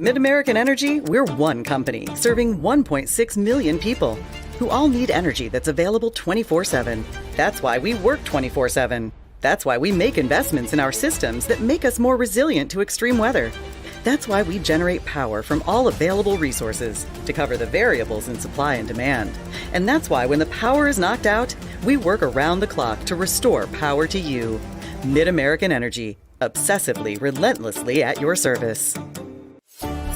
Mid-American Energy, we're one company serving 1.6 million people who all need energy that's available 24/7. That's why we work 24/7. That's why we make investments in our systems that make us more resilient to extreme weather. That's why we generate power from all available resources to cover the variables in supply and demand. And that's why when the power is knocked out, we work around the clock to restore power to you. Mid-American Energy, obsessively, relentlessly at your service.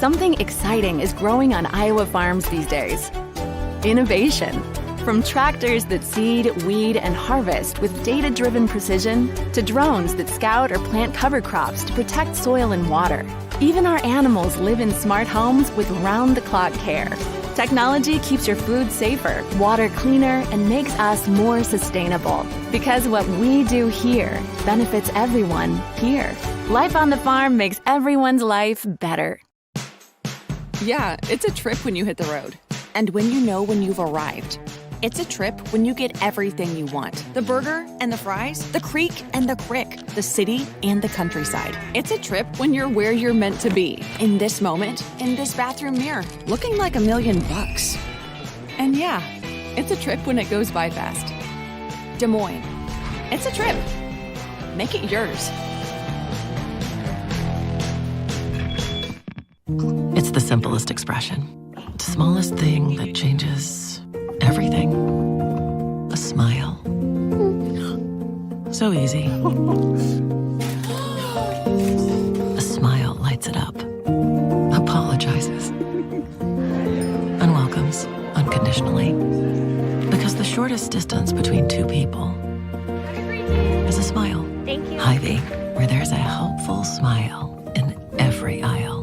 Something exciting is growing on Iowa farms these days. Innovation. From tractors that seed, weed, and harvest with data-driven precision to drones that scout or plant cover crops to protect soil and water. Even our animals live in smart homes with round-the-clock care. Technology keeps your food safer, water cleaner, and makes us more sustainable. Because what we do here benefits everyone here. Life on the farm makes everyone's life better. Yeah, it's a trip when you hit the road. And when you know when you've arrived. It's a trip when you get everything you want. The burger and the fries, the creek and the crick, the city and the countryside. It's a trip when you're where you're meant to be. In this moment, in this bathroom mirror, looking like $1 million. And yeah, it's a trip when it goes by fast. Des Moines. It's a trip. Make it yours. It's the simplest expression. The smallest thing that changes everything. A smile. So easy. A smile lights it up. Apologizes. And welcomes unconditionally. Because the shortest distance between two people is a smile. Thank you. Hy-Vee, where there's a helpful smile in every aisle.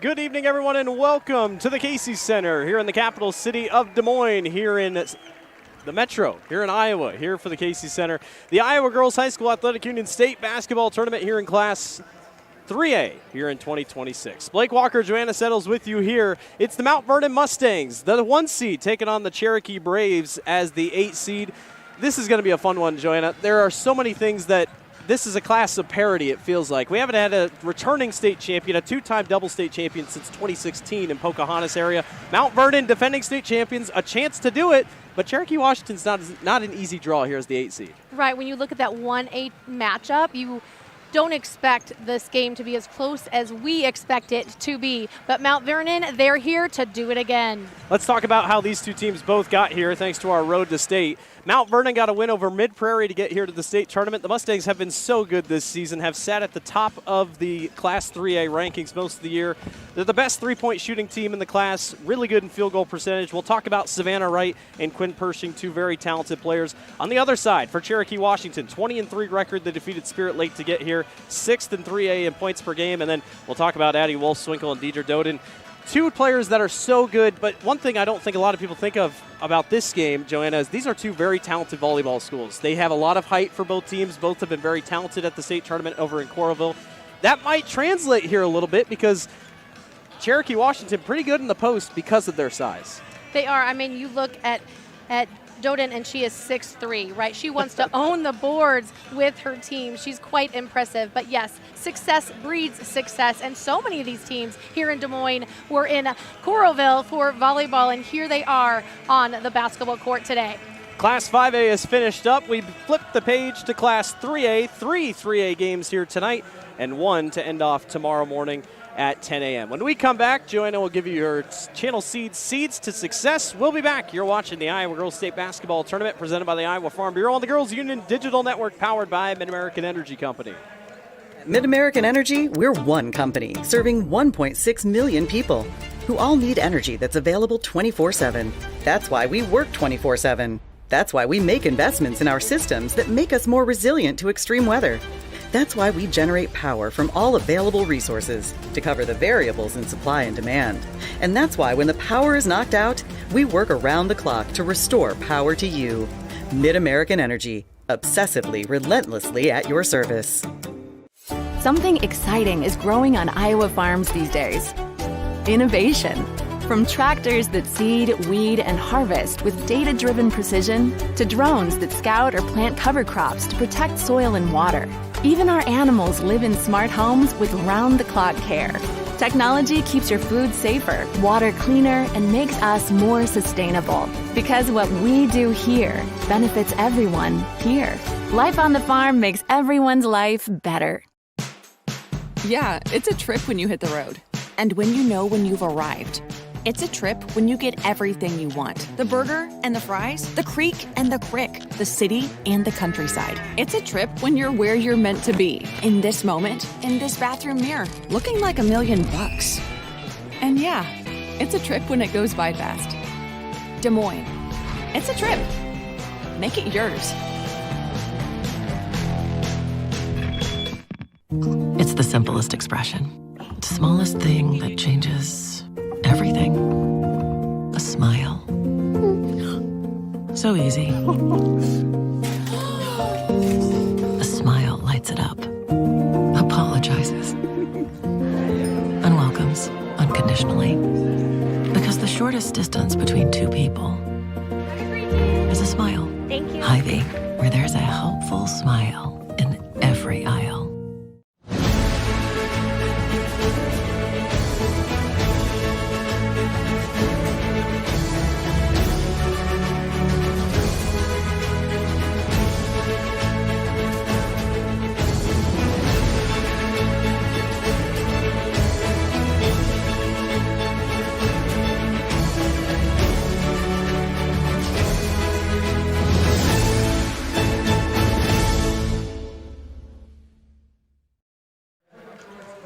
Good evening, everyone, and welcome to the Casey Center here in the capital city of Des Moines, here in the Metro, here in Iowa, here for the Casey Center. The Iowa Girls High School Athletic Union State Basketball Tournament here in Class 3A here in 2026. Blake Walker, Joanna Settles with you here. It's the Mount Vernon Mustangs, the 1 seed, taking on the Cherokee Braves as the 8 seed. This is going to be a fun one, Joanna. There are so many things that this is a class of parity, it feels like. We haven't had a returning state champion, a 2-time double state champion since 2016 in Pocahontas area. Mount Vernon, defending state champions, a chance to do it, but Cherokee Washington's not an easy draw here as the 8 seed. Right, when you look at that 1-8 matchup, you don't expect this game to be as close as we expect it to be. But Mount Vernon, they're here to do it again. Let's talk about how these two teams both got here thanks to our road to state. Mount Vernon got a win over Mid-Prairie to get here to the state tournament. The Mustangs have been so good this season, have sat at the top of the Class 3A rankings most of the year. They're the best three-point shooting team in the class, really good in field goal percentage. We'll talk about Savannah Wright and Quinn Pershing, two very talented players. On the other side, for Cherokee Washington, 20-3 record. They defeated Spirit Lake to get here, 6th in 3A in points per game. And then we'll talk about Addie Wolfswinkel and Deidre Doden. Two players that are so good, but one thing I don't think a lot of people think of about this game, Joanna, is these are two very talented volleyball schools. They have a lot of height for both teams. Both have been very talented at the state tournament over in Coralville. That might translate here a little bit because Cherokee Washington pretty good in the post because of their size. They are. I mean, you look at Doden, and she is 6'3", right? She wants to own the boards with her team. She's quite impressive. But yes, success breeds success. And so many of these teams here in Des Moines were in Coralville for volleyball, and here they are on the basketball court today. Class 5A is finished up. We flipped the page to Class 3A. 3 3A games here tonight, and 1 to end off tomorrow morning at 10 a.m. When we come back, Joanna will give you your channel seeds to success. We'll be back. You're watching the Iowa Girls State Basketball Tournament presented by the Iowa Farm Bureau on the Girls Union Digital Network, powered by Mid-American Energy Company. Mid-American Energy, we're one company serving 1.6 million people who all need energy that's available 24/7. That's why we work 24/7. That's why we make investments in our systems that make us more resilient to extreme weather. That's why we generate power from all available resources to cover the variables in supply and demand. And that's why when the power is knocked out, we work around the clock to restore power to you. Mid-American Energy, obsessively, relentlessly at your service. Something exciting is growing on Iowa farms these days. Innovation. From tractors that seed, weed, and harvest with data-driven precision to drones that scout or plant cover crops to protect soil and water. Even our animals live in smart homes with round-the-clock care. Technology keeps your food safer, water cleaner, and makes us more sustainable. Because what we do here benefits everyone here. Life on the farm makes everyone's life better. Yeah, it's a trip when you hit the road. And when you know when you've arrived. It's a trip when you get everything you want. The burger and the fries, the creek and the crick, the city and the countryside. It's a trip when you're where you're meant to be. In this moment, in this bathroom mirror, looking like $1 million. And yeah, it's a trip when it goes by fast. Des Moines. It's a trip. Make it yours. It's the simplest expression. The smallest thing that changes everything. A smile. So easy. A smile lights it up. Apologizes. And welcomes unconditionally. Because the shortest distance between two people is a smile. Thank you. Hy-Vee, where there's a helpful smile in every aisle.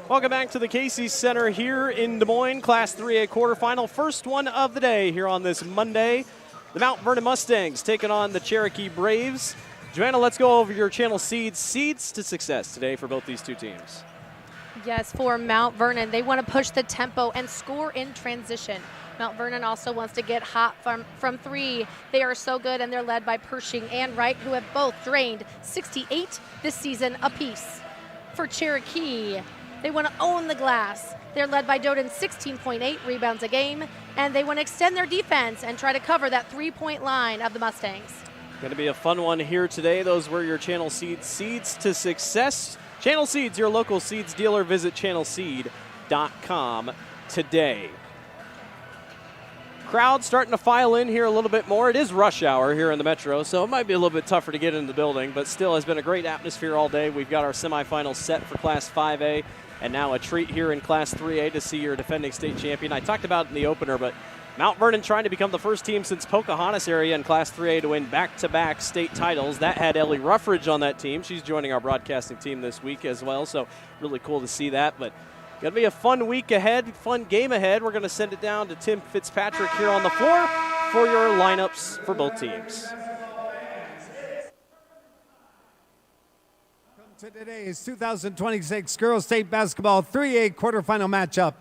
Welcome back to the Casey Center here in Des Moines, Class 3A quarterfinal. First one of the day here on this Monday. The Mount Vernon Mustangs taking on the Cherokee Braves. Joanna, let's go over your channel seeds to success today for both these two teams. Yes, for Mount Vernon, they want to push the tempo and score in transition. Mount Vernon also wants to get hot from three. They are so good, and they're led by Pershing and Wright, who have both drained 68 this season apiece. For Cherokee, they want to own the glass. They're led by Doden, 16.8 rebounds a game, and they want to extend their defense and try to cover that three-point line of the Mustangs. Going to be a fun one here today. Those were your channel seeds to success. Channel Seeds, your local seeds dealer. Visit channelseed.com today. Crowd starting to file in here a little bit more. It is rush hour here in the Metro, so it might be a little bit tougher to get into the building, but still has been a great atmosphere all day. We've got our semifinals set for Class 5A, and now a treat here in Class 3A to see your defending state champion. I talked about it in the opener, but Mount Vernon trying to become the first team since Pocahontas area in Class 3A to win back-to-back state titles. That had Ellie Ruffridge on that team. She's joining our broadcasting team this week as well, so really cool to see that. But going to be a fun week ahead, fun game ahead. We're going to send it down to Tim Fitzpatrick here on the floor for your lineups for both teams. To today's 2026 Girls State Basketball 3A quarterfinal matchup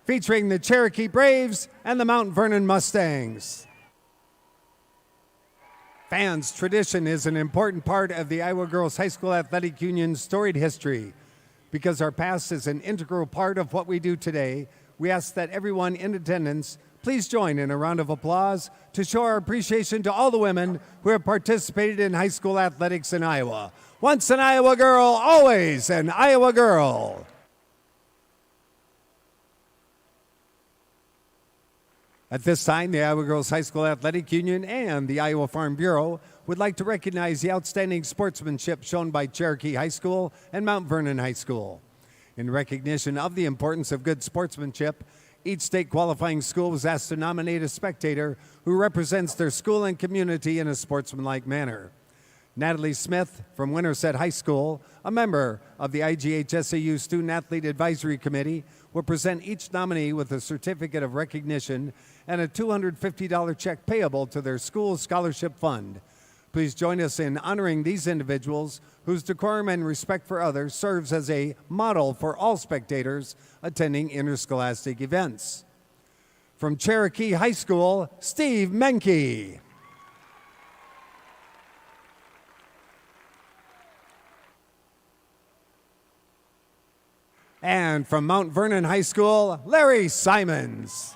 featuring the Cherokee Braves and the Mount Vernon Mustangs. Fans, tradition is an important part of the Iowa Girls High School Athletic Union's storied history. Because our past is an integral part of what we do today, we ask that everyone in attendance please join in a round of applause to show our appreciation to all the women who have participated in high school athletics in Iowa. Once an Iowa girl, always an Iowa girl. At this time, the Iowa Girls High School Athletic Union and the Iowa Farm Bureau would like to recognize the outstanding sportsmanship shown by Cherokee High School and Mount Vernon High School. In recognition of the importance of good sportsmanship, each state qualifying school was asked to nominate a spectator who represents their school and community in a sportsmanlike manner. Natalie Smith from Winterset High School, a member of the IGHSAU Student Athlete Advisory Committee, will present each nominee with a certificate of recognition and a $250 check payable to their school scholarship fund. Please join us in honoring these individuals whose decorum and respect for others serves as a model for all spectators attending interscholastic events. From Cherokee High School, Steve Menke. And from Mount Vernon High School, Larry Simons.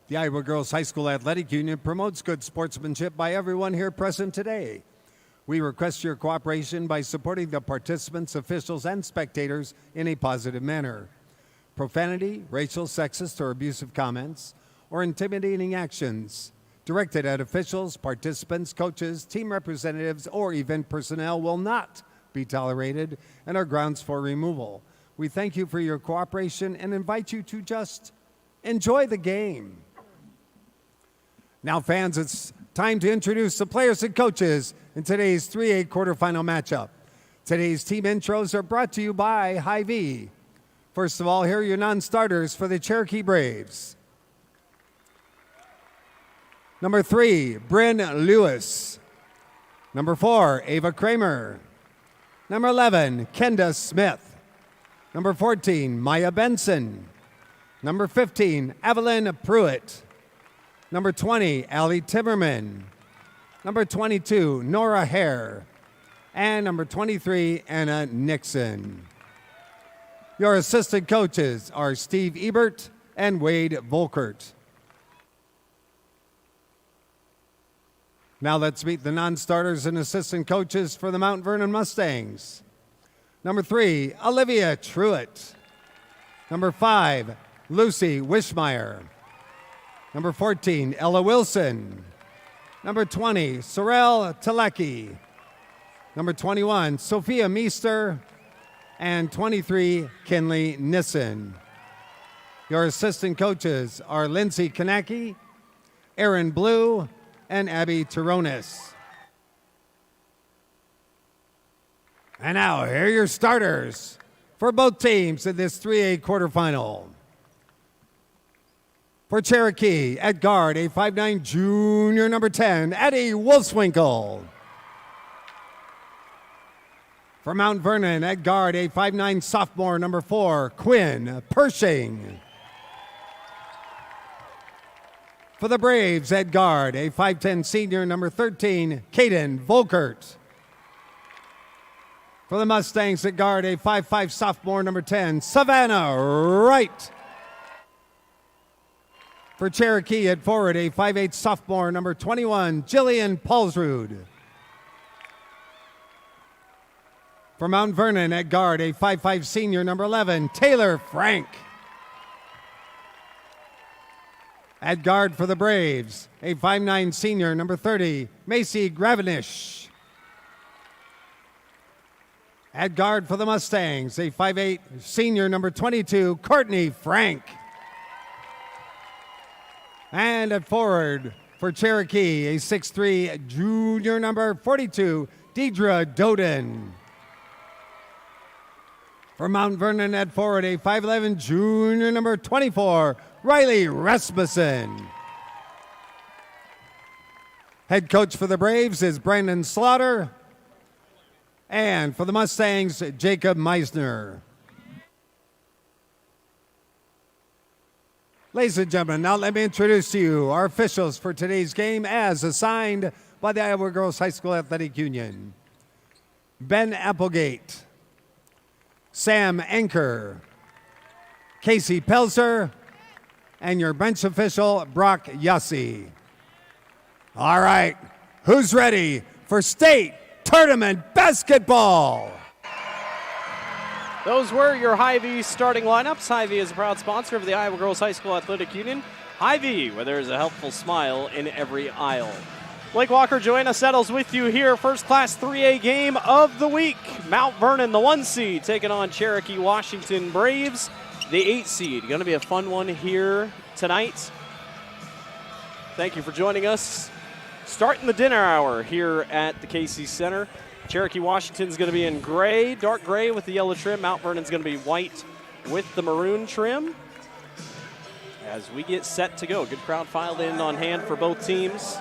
The Iowa Girls High School Athletic Union promotes good sportsmanship by everyone here present today. We request your cooperation by supporting the participants, officials, and spectators in a positive manner. Profanity, racial, sexist, or abusive comments, or intimidating actions directed at officials, participants, coaches, team representatives, or event personnel will not be tolerated and are grounds for removal. We thank you for your cooperation and invite you to just enjoy the game. Now, fans, it's time to introduce the players and coaches in today's 3A quarterfinal matchup. Today's team intros are brought to you by Hy-Vee. First of all, here are your non-starters for the Cherokee Braves. Number 3, Bryn Lewis. Number 4, Ava Kramer. Number 11, Kenda Smith. Number 14, Maya Benson. Number 15, Evelyn Pruitt. Number 20, Allie Timmerman. Number 22, Nora Hare. And number 23, Anna Nixon. Your assistant coaches are Steve Ebert and Wade Volkert. Now let's meet the non-starters and assistant coaches for the Mount Vernon Mustangs. Number 3, Olivia Truitt. Number 5, Lucy Wishmeyer. Number 14, Ella Wilson. Number 20, Sorel Telecki. Number 21, Sophia Meester. And 23, Kinley Nissen. Your assistant coaches are Lindsay Kanacki, Aaron Blue, and Abby Taronis. And now, here are your starters for both teams in this 3A quarterfinal. For Cherokee, at guard, a 5'9" junior, number 10, Eddie Wolfswinkel. For Mount Vernon, at guard, a 5'9" sophomore, number 4, Quinn Pershing. For the Braves, at guard, a 5'10" senior, number 13, Caden Volkert. For the Mustangs, at guard, a 5'5" sophomore, number 10, Savannah Wright. For Cherokee, at forward, a 5'8" sophomore, number 21, Jillian Paulsrud. For Mount Vernon, at guard, a 5'5" senior, number 11, Taylor Frank. At guard for the Braves, a 5'9" senior, number 30, Macy Gravenish. At guard for the Mustangs, a 5'8" senior, number 22, Courtney Frank. And at forward for Cherokee, a 6'3" junior, number 42, Deidre Doden. For Mount Vernon, at forward, a 5'11" junior, number 24, Riley Rasmussen. Head coach for the Braves is Brandon Slaughter. And for the Mustangs, Jacob Meisner. Ladies and gentlemen, now let me introduce to you our officials for today's game as assigned by the Iowa Girls High School Athletic Union. Ben Applegate, Sam Anker, Casey Pelzer, and your bench official, Brock Yassi. All right, who's ready for state tournament basketball? Those were your Hy-Vee starting lineups. Hy-Vee is a proud sponsor of the Iowa Girls High School Athletic Union. Hy-Vee, where there is a helpful smile in every aisle. Blake Walker, Joanna Settles with you here. First Class 3A game of the week. Mount Vernon, the 1 seed, taking on Cherokee Washington Braves, the 8 seed. Going to be a fun one here tonight. Thank you for joining us. Starting the dinner hour here at the KC Center. Cherokee Washington's going to be in gray, dark gray with the yellow trim. Mount Vernon's going to be white with the maroon trim. As we get set to go, good crowd filed in on hand for both teams.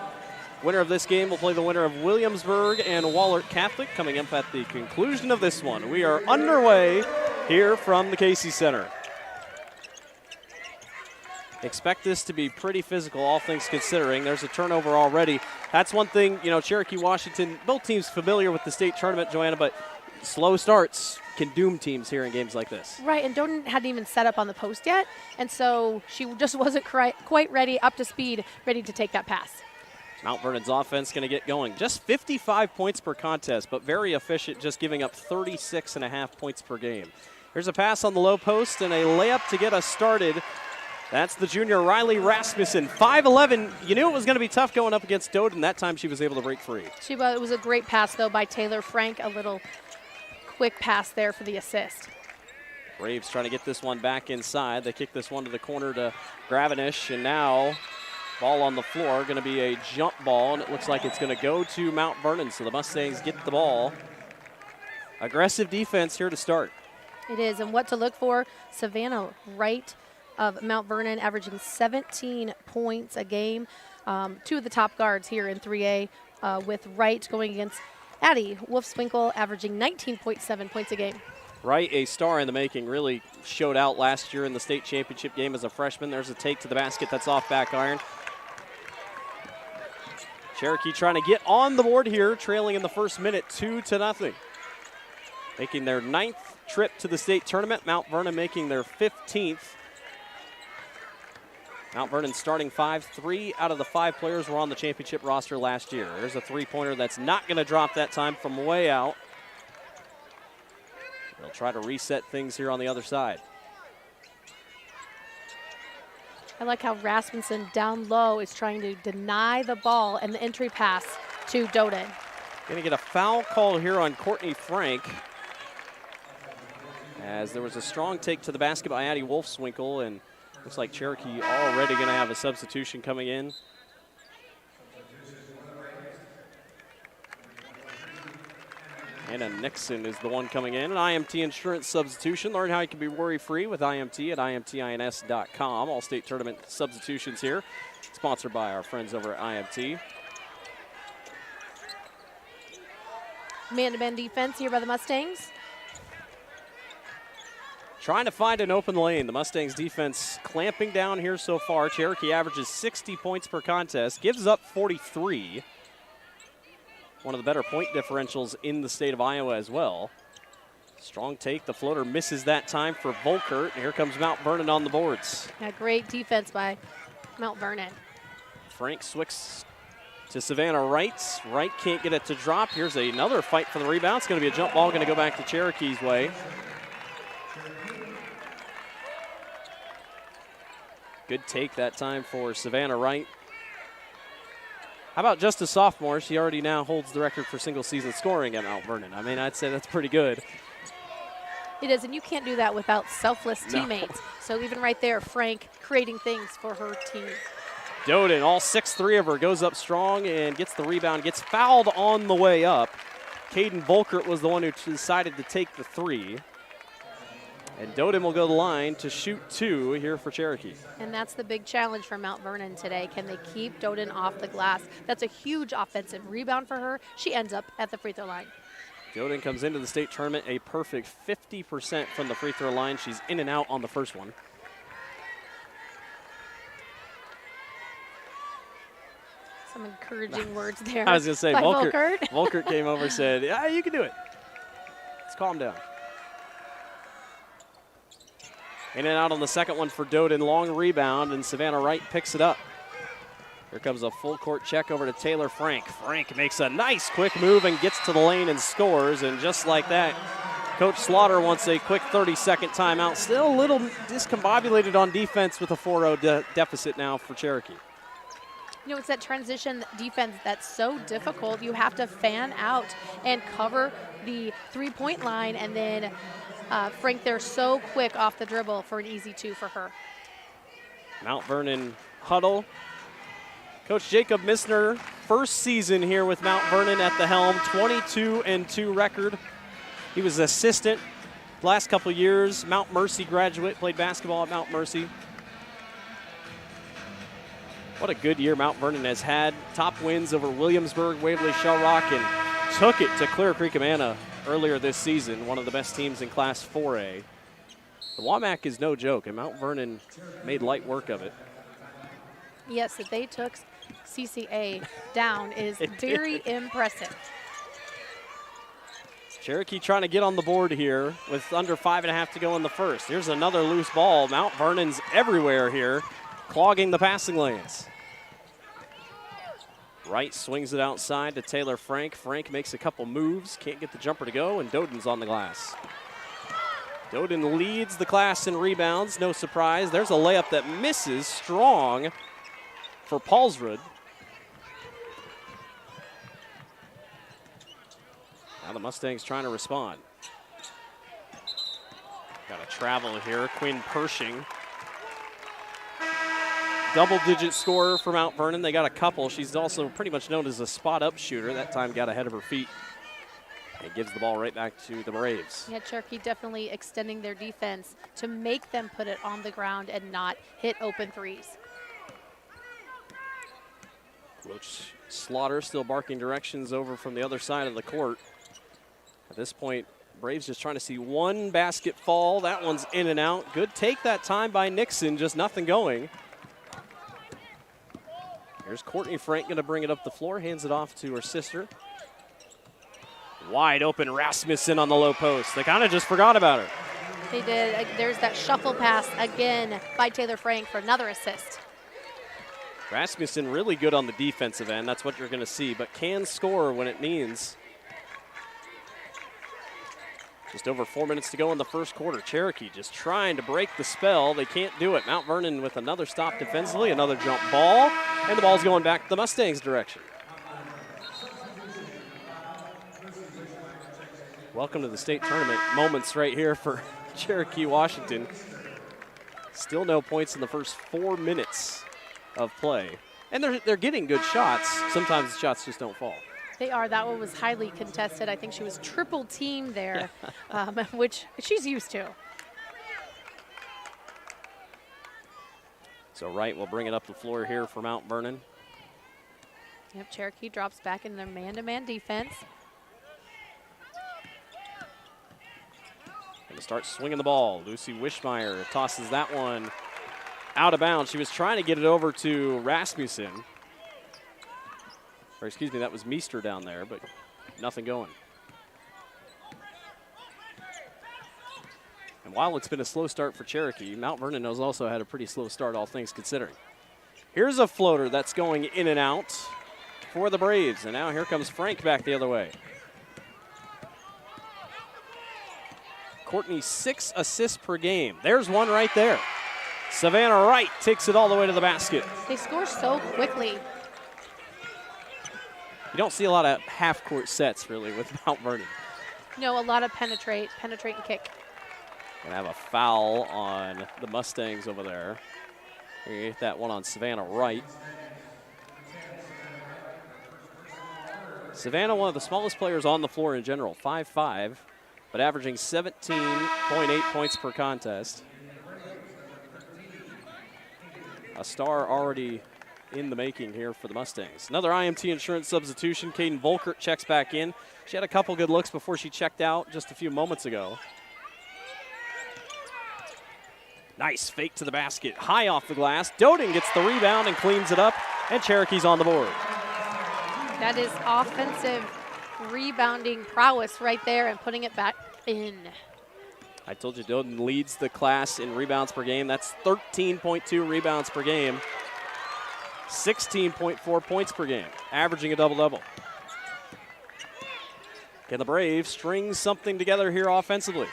Winner of this game will play the winner of Williamsburg and Wahlert Catholic coming up at the conclusion of this one. We are underway here from the KC Center. Expect this to be pretty physical, all things considering. There's a turnover already. That's one thing, Cherokee, Washington, both teams familiar with the state tournament, Joanna, but slow starts can doom teams here in games like this. Right, and Doden hadn't even set up on the post yet, and so she just wasn't quite ready, up to speed, ready to take that pass. Mount Vernon's offense going to get going. Just 55 points per contest, but very efficient, just giving up 36.5 points per game. Here's a pass on the low post and a layup to get us started. That's the junior Riley Rasmussen, 5'11". You knew it was going to be tough going up against Doden. That time she was able to break free. It was a great pass, though, by Taylor Frank. A little quick pass there for the assist. Braves trying to get this one back inside. They kick this one to the corner to Gravenish, and now ball on the floor, going to be a jump ball, and it looks like it's going to go to Mount Vernon, so the Mustangs get the ball. Aggressive defense here to start. It is, and what to look for, Savannah Wright of Mount Vernon averaging 17 points a game. Two of the top guards here in 3A with Wright going against Addie Wolfswinkel averaging 19.7 points a game. Wright, a star in the making, really showed out last year in the state championship game as a freshman. There's a take to the basket that's off back iron. Cherokee trying to get on the board here, trailing in the first minute 2-0. Making their 9th trip to the state tournament. Mount Vernon making their 15th. Mount Vernon starting 5. 3 out of the 5 players were on the championship roster last year. There's a three-pointer that's not going to drop that time from way out. They'll try to reset things here on the other side. I like how Rasmussen down low is trying to deny the ball and the entry pass to Doden. Going to get a foul call here on Courtney Frank, as there was a strong take to the basket by Addie Wolfswinkel, and looks like Cherokee already going to have a substitution coming in. Anna Nixon is the one coming in. An IMT insurance substitution. Learn how you can be worry-free with IMT at IMTINS.com. All state tournament substitutions here. Sponsored by our friends over at IMT. Man-to-man defense here by the Mustangs. Trying to find an open lane. The Mustangs defense clamping down here so far. Cherokee averages 60 points per contest, gives up 43. One of the better point differentials in the state of Iowa as well. Strong take. The floater misses that time for Volkert. And here comes Mount Vernon on the boards. Yeah, great defense by Mount Vernon. Frank swicks to Savannah Wright. Wright can't get it to drop. Here's another fight for the rebound. It's going to be a jump ball. Going to go back to Cherokee's way. Good take that time for Savannah Wright. How about just a sophomore? She already now holds the record for single season scoring at Mount Vernon. I mean, I'd say that's pretty good. It is, and you can't do that without selfless teammates. So even right there, Frank creating things for her team. Doden, all 6'3" of her, goes up strong and gets the rebound, gets fouled on the way up. Caden Volkert was the one who decided to take the three. And Doden will go to the line to shoot 2 here for Cherokee. And that's the big challenge for Mount Vernon today. Can they keep Doden off the glass? That's a huge offensive rebound for her. She ends up at the free throw line. Doden comes into the state tournament a perfect 50% from the free throw line. She's in and out on the first one. Some encouraging words there. I was going to say, by Volkert came over and said, yeah, you can do it. Let's calm down. In and out on the second one for Doden. Long rebound, and Savannah Wright picks it up. Here comes a full court check over to Taylor Frank. Frank makes a nice quick move and gets to the lane and scores. And just like that, Coach Slaughter wants a quick 30-second timeout. Still a little discombobulated on defense with a 4-0 deficit now for Cherokee. You know, it's that transition defense that's so difficult. You have to fan out and cover the three-point line, and then Frank there so quick off the dribble for an easy 2 for her. Mount Vernon huddle. Coach Jacob Missner, first season here with Mount Vernon at the helm, 22-2 record. He was assistant the last couple years, Mount Mercy graduate, played basketball at Mount Mercy. What a good year Mount Vernon has had. Top wins over Williamsburg, Waverly, Shell Rock, and took it to Clear Creek Amana earlier this season, one of the best teams in Class 4A. The WAMAC is no joke, and Mount Vernon made light work of it. Yes, that they took CCA down is very impressive. Cherokee trying to get on the board here with under 5.5 to go in the first. Here's another loose ball. Mount Vernon's everywhere here, clogging the passing lanes. Wright swings it outside to Taylor Frank. Frank makes a couple moves, can't get the jumper to go, and Doden's on the glass. Doden leads the class in rebounds, no surprise. There's a layup that misses strong for Paulsrud. Now the Mustangs trying to respond. Got a travel here, Quinn Pershing. Double-digit scorer for Mount Vernon. They got a couple. She's also pretty much known as a spot-up shooter. That time got ahead of her feet and gives the ball right back to the Braves. Yeah, Cherokee definitely extending their defense to make them put it on the ground and not hit open threes. Coach Slaughter still barking directions over from the other side of the court. At this point, Braves just trying to see one basket fall. That one's in and out. Good take that time by Nixon, just nothing going. Here's Courtney Frank going to bring it up the floor, hands it off to her sister. Wide open Rasmussen on the low post. They kind of just forgot about her. They did. There's that shuffle pass again by Taylor Frank for another assist. Rasmussen really good on the defensive end. That's what you're going to see, but can score when it means. Just over 4 minutes to go in the first quarter. Cherokee just trying to break the spell. They can't do it. Mount Vernon with another stop defensively, another jump ball, and the ball's going back the Mustangs' direction. Welcome to the state tournament moments right here for Cherokee, Washington. Still no points in the first 4 minutes of play. And they're getting good shots. Sometimes the shots just don't fall. They are. That one was highly contested. I think she was triple teamed there, which she's used to. So Wright will bring it up the floor here for Mount Vernon. Yep, Cherokee drops back in their man-to-man defense. Going to start swinging the ball. Lucy Wishmeyer tosses that one out of bounds. She was trying to get it over to Rasmussen. Or excuse me, that was Meester down there, but nothing going. And while it's been a slow start for Cherokee, Mount Vernon has also had a pretty slow start, all things considering. Here's a floater that's going in and out for the Braves. And now here comes Frank back the other way. Courtney, 6 assists per game. There's one right there. Savannah Wright takes it all the way to the basket. They score so quickly. You don't see a lot of half-court sets, really, with Mount Vernon. No, a lot of penetrate and kick. Gonna have a foul on the Mustangs over there. You get that one on Savannah Wright. Savannah, one of the smallest players on the floor in general, 5'5", but averaging 17.8 points per contest. A star already in the making here for the Mustangs. Another IMT insurance substitution. Caden Volkert checks back in. She had a couple good looks before she checked out just a few moments ago. Nice fake to the basket, high off the glass. Doden gets the rebound and cleans it up, and Cherokee's on the board. That is offensive rebounding prowess right there and putting it back in. I told you Doden leads the class in rebounds per game. That's 13.2 rebounds per game. 16.4 points per game, averaging a double-double. Can the Braves string something together here offensively?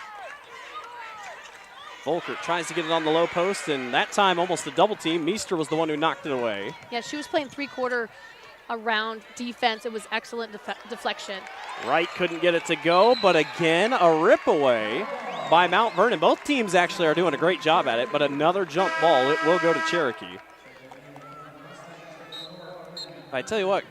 Volkert tries to get it on the low post, and that time almost a double team. Meester was the one who knocked it away. Yeah, she was playing three-quarter around defense. It was excellent deflection. Wright couldn't get it to go, but again, a rip away by Mount Vernon. Both teams actually are doing a great job at it, but another jump ball. It will go to Cherokee. I tell you what,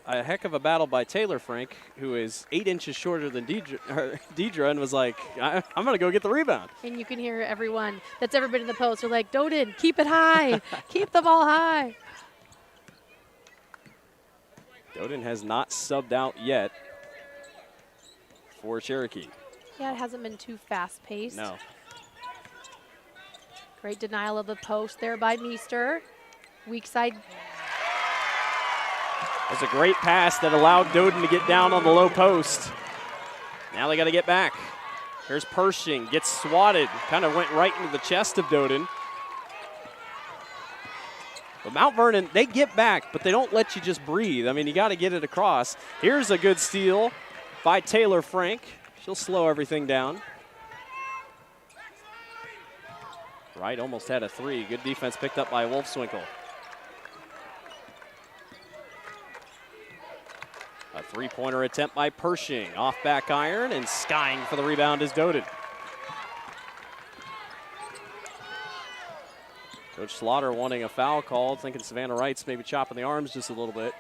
a heck of a battle by Taylor Frank, who is 8 inches shorter than Deidre, and was like, I'm going to go get the rebound. And you can hear everyone that's ever been in the post are like, Doden, keep it high. Keep the ball high. Doden has not subbed out yet for Cherokee. Yeah, it hasn't been too fast-paced. No. Great denial of the post there by Meester. Weak side. It was a great pass that allowed Doden to get down on the low post. Now they got to get back. Here's Pershing, gets swatted, kind of went right into the chest of Doden. But Mount Vernon, they get back, but they don't let you just breathe. I mean, you got to get it across. Here's a good steal by Taylor Frank. She'll slow everything down. Wright almost had a three. Good defense picked up by Wolfswinkel. A three-pointer attempt by Pershing. Off back iron, and skying for the rebound is Doden. Coach Slaughter wanting a foul called, thinking Savannah Wright's maybe chopping the arms just a little bit.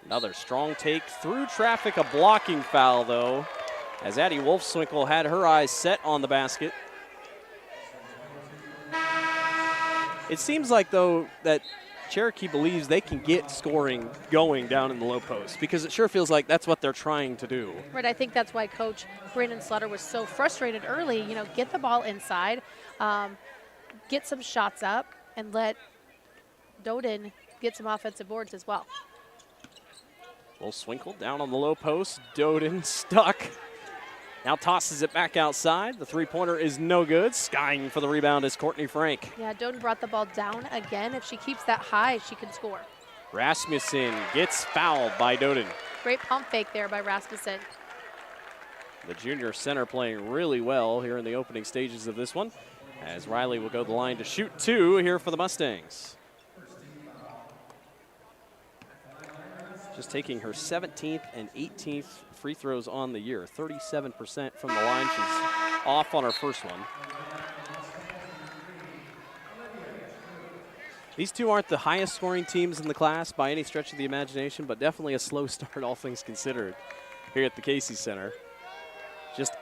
Another strong take through traffic, a blocking foul though, as Addie Wolfswinkel had her eyes set on the basket. It seems like though that Cherokee believes they can get scoring going down in the low post, because it sure feels like that's what they're trying to do. Right, I think that's why Coach Brandon Slaughter was so frustrated early. You know, get the ball inside, get some shots up, and let Doden get some offensive boards as well. Wolfswinkel down on the low post. Doden stuck. Now tosses it back outside. The three-pointer is no good. Skying for the rebound is Courtney Frank. Yeah, Doden brought the ball down again. If she keeps that high, she can score. Rasmussen gets fouled by Doden. Great pump fake there by Rasmussen. The junior center playing really well here in the opening stages of this one, as Riley will go to the line to shoot two here for the Mustangs. Just taking her 17th and 18th free throws on the year. 37% from the line. She's off on her first one. These two aren't the highest scoring teams in the class by any stretch of the imagination, but definitely a slow start, all things considered, here at the Casey Center. Just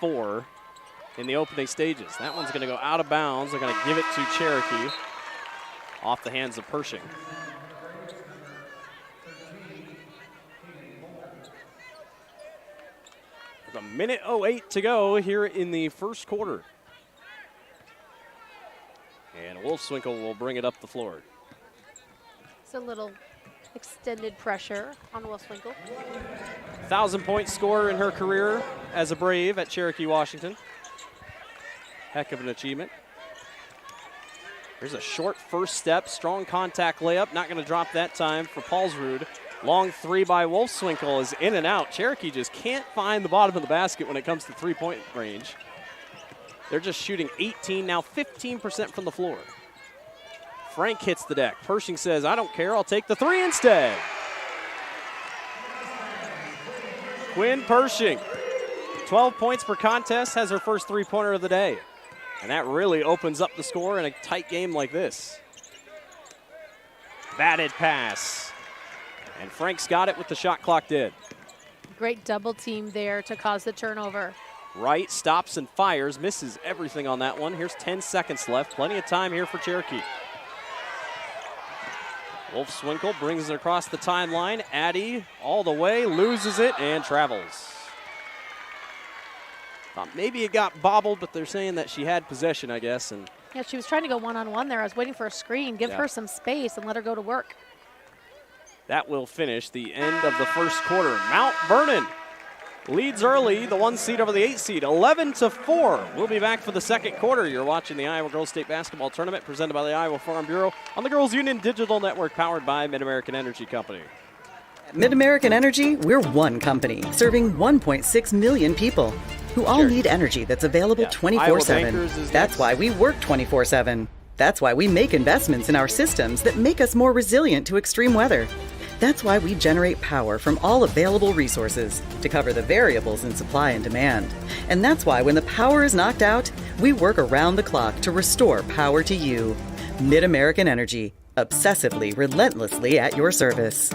8-4 in the opening stages. That one's going to go out of bounds. They're going to give it to Cherokee off the hands of Pershing. A minute 08 to go here in the first quarter. And Wolfswinkel will bring it up the floor. It's a little extended pressure on Wolfswinkel. 1,000-point scorer in her career as a Brave at Cherokee, Washington. Heck of an achievement. Here's a short first step, strong contact layup. Not going to drop that time for Paulsrud. Long three by Wolfswinkel is in and out. Cherokee just can't find the bottom of the basket when it comes to three-point range. They're just shooting 18, now 15% from the floor. Frank hits the deck. Pershing says, I don't care, I'll take the three instead. Quinn Pershing, 12 points per contest, has her first three-pointer of the day. And that really opens up the score in a tight game like this. Batted pass. And Frank's got it with the shot clock dead. Great double team there to cause the turnover. Wright stops and fires, misses everything on that one. Here's 10 seconds left. Plenty of time here for Cherokee. Wolfswinkel brings it across the timeline. Addie all the way, loses it, and travels. Thought maybe it got bobbled, but they're saying that she had possession, I guess. And Yeah, she was trying to go one-on-one there. I was waiting for a screen. Give her some space and let her go to work. that will finish the end of the first quarter. Mount Vernon leads early, the 1 seed over the 8 seed, 11-4. We'll be back for the second quarter. You're watching the Iowa Girls State Basketball Tournament presented by the Iowa Farm Bureau on the Girls Union Digital Network, powered by Mid-American Energy Company. Mid-American Energy, we're one company serving 1.6 million people who all need energy that's available 24/7. That's why we work 24/7. That's why we make investments in our systems that make us more resilient to extreme weather. That's why we generate power from all available resources to cover the variables in supply and demand. And that's why when the power is knocked out, we work around the clock to restore power to you. Mid-American Energy, obsessively, relentlessly at your service.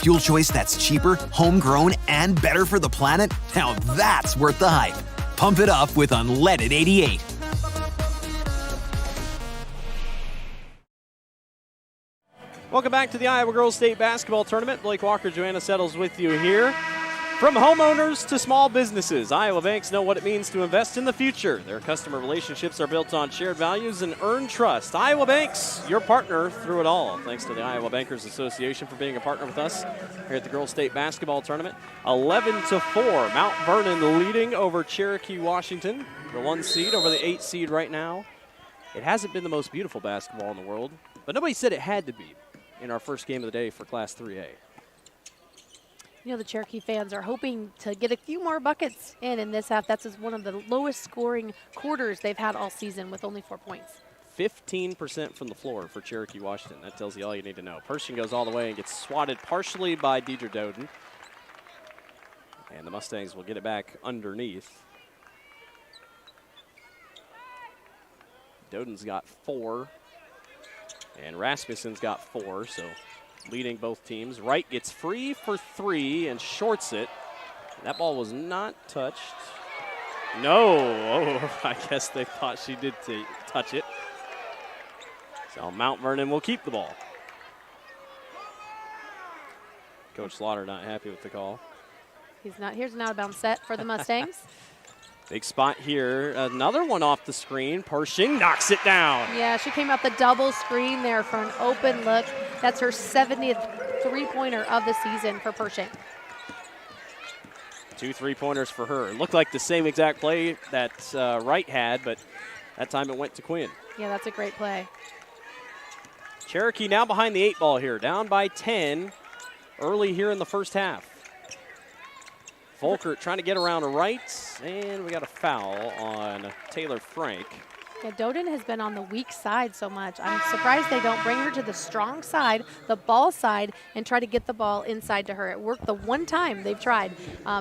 Fuel choice that's cheaper, homegrown, and better for the planet? Now that's worth the hype. Pump it up with Unleaded 88. Welcome back to the Iowa Girls State Basketball Tournament. Blake Walker, Joanna Settles with you here. From homeowners to small businesses, Iowa banks know what it means to invest in the future. Their customer relationships are built on shared values and earned trust. Iowa Banks, your partner through it all. Thanks to the Iowa Bankers Association for being a partner with us here at the Girls State Basketball Tournament. 11-4, Mount Vernon leading over Cherokee, Washington. The 1 seed over the 8 seed right now. It hasn't been the most beautiful basketball in the world, but nobody said it had to be in our first game of the day for Class 3A. You know, the Cherokee fans are hoping to get a few more buckets in this half. That's one of the lowest scoring quarters they've had all season with only 4 points. 15% from the floor for Cherokee, Washington. That tells you all you need to know. Pershing goes all the way and gets swatted partially by Deidre Doden. And the Mustangs will get it back underneath. Doden's got 4. And Rasmussen's got 4, so leading both teams. Wright gets free for 3 and shorts it. That ball was not touched. No, oh, I guess they thought she did touch it. So Mount Vernon will keep the ball. Coach Slaughter not happy with the call. He's not. Here's an out-of-bounds set for the Mustangs. Big spot here. Another one off the screen. Pershing knocks it down. Yeah, she came out the double screen there for an open look. That's her 70th three-pointer of the season for Pershing. 2 3-pointers for her. It looked like the same exact play that Wright had, but that time it went to Quinn. Yeah, that's a great play. Cherokee now behind the 8 ball here, down by 10 early here in the first half. Volkert trying to get around Wright, and we got a foul on Taylor Frank. Yeah, Doden has been on the weak side so much. I'm surprised they don't bring her to the strong side, the ball side, and try to get the ball inside to her. It worked the one time they've tried.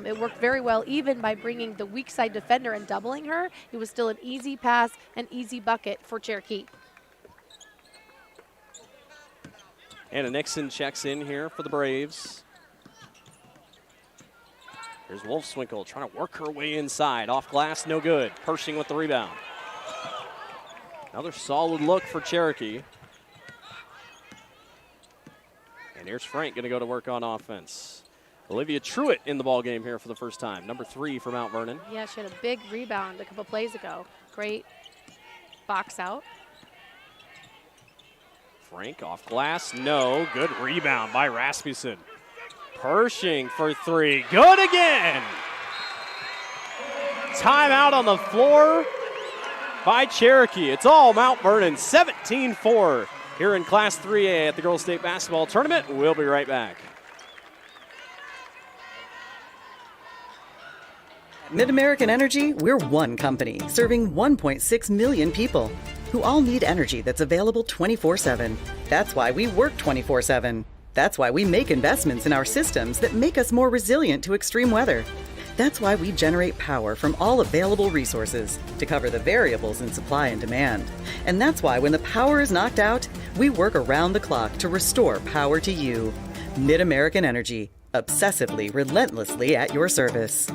It worked very well, even by bringing the weak side defender and doubling her. It was still an easy pass, an easy bucket for Cherokee. Anna Nixon checks in here for the Braves. Here's Wolfswinkel trying to work her way inside. Off glass, no good. Pershing with the rebound. Another solid look for Cherokee. And here's Frank going to go to work on offense. Olivia Truitt in the ball game here for the first time. Number 3 for Mount Vernon. Yeah, she had a big rebound a couple plays ago. Great box out. Frank off glass, no. Good rebound by Rasmussen. Pershing for 3, good again. Timeout on the floor by Cherokee. It's all Mount Vernon, 17-4 here in Class 3A at the Girls State Basketball Tournament. We'll be right back. Mid-American Energy, we're one company serving 1.6 million people who all need energy that's available 24/7. That's why we work 24/7. That's why we make investments in our systems that make us more resilient to extreme weather. That's why we generate power from all available resources to cover the variables in supply and demand. And that's why when the power is knocked out, we work around the clock to restore power to you. Mid-American Energy, obsessively, relentlessly at your service.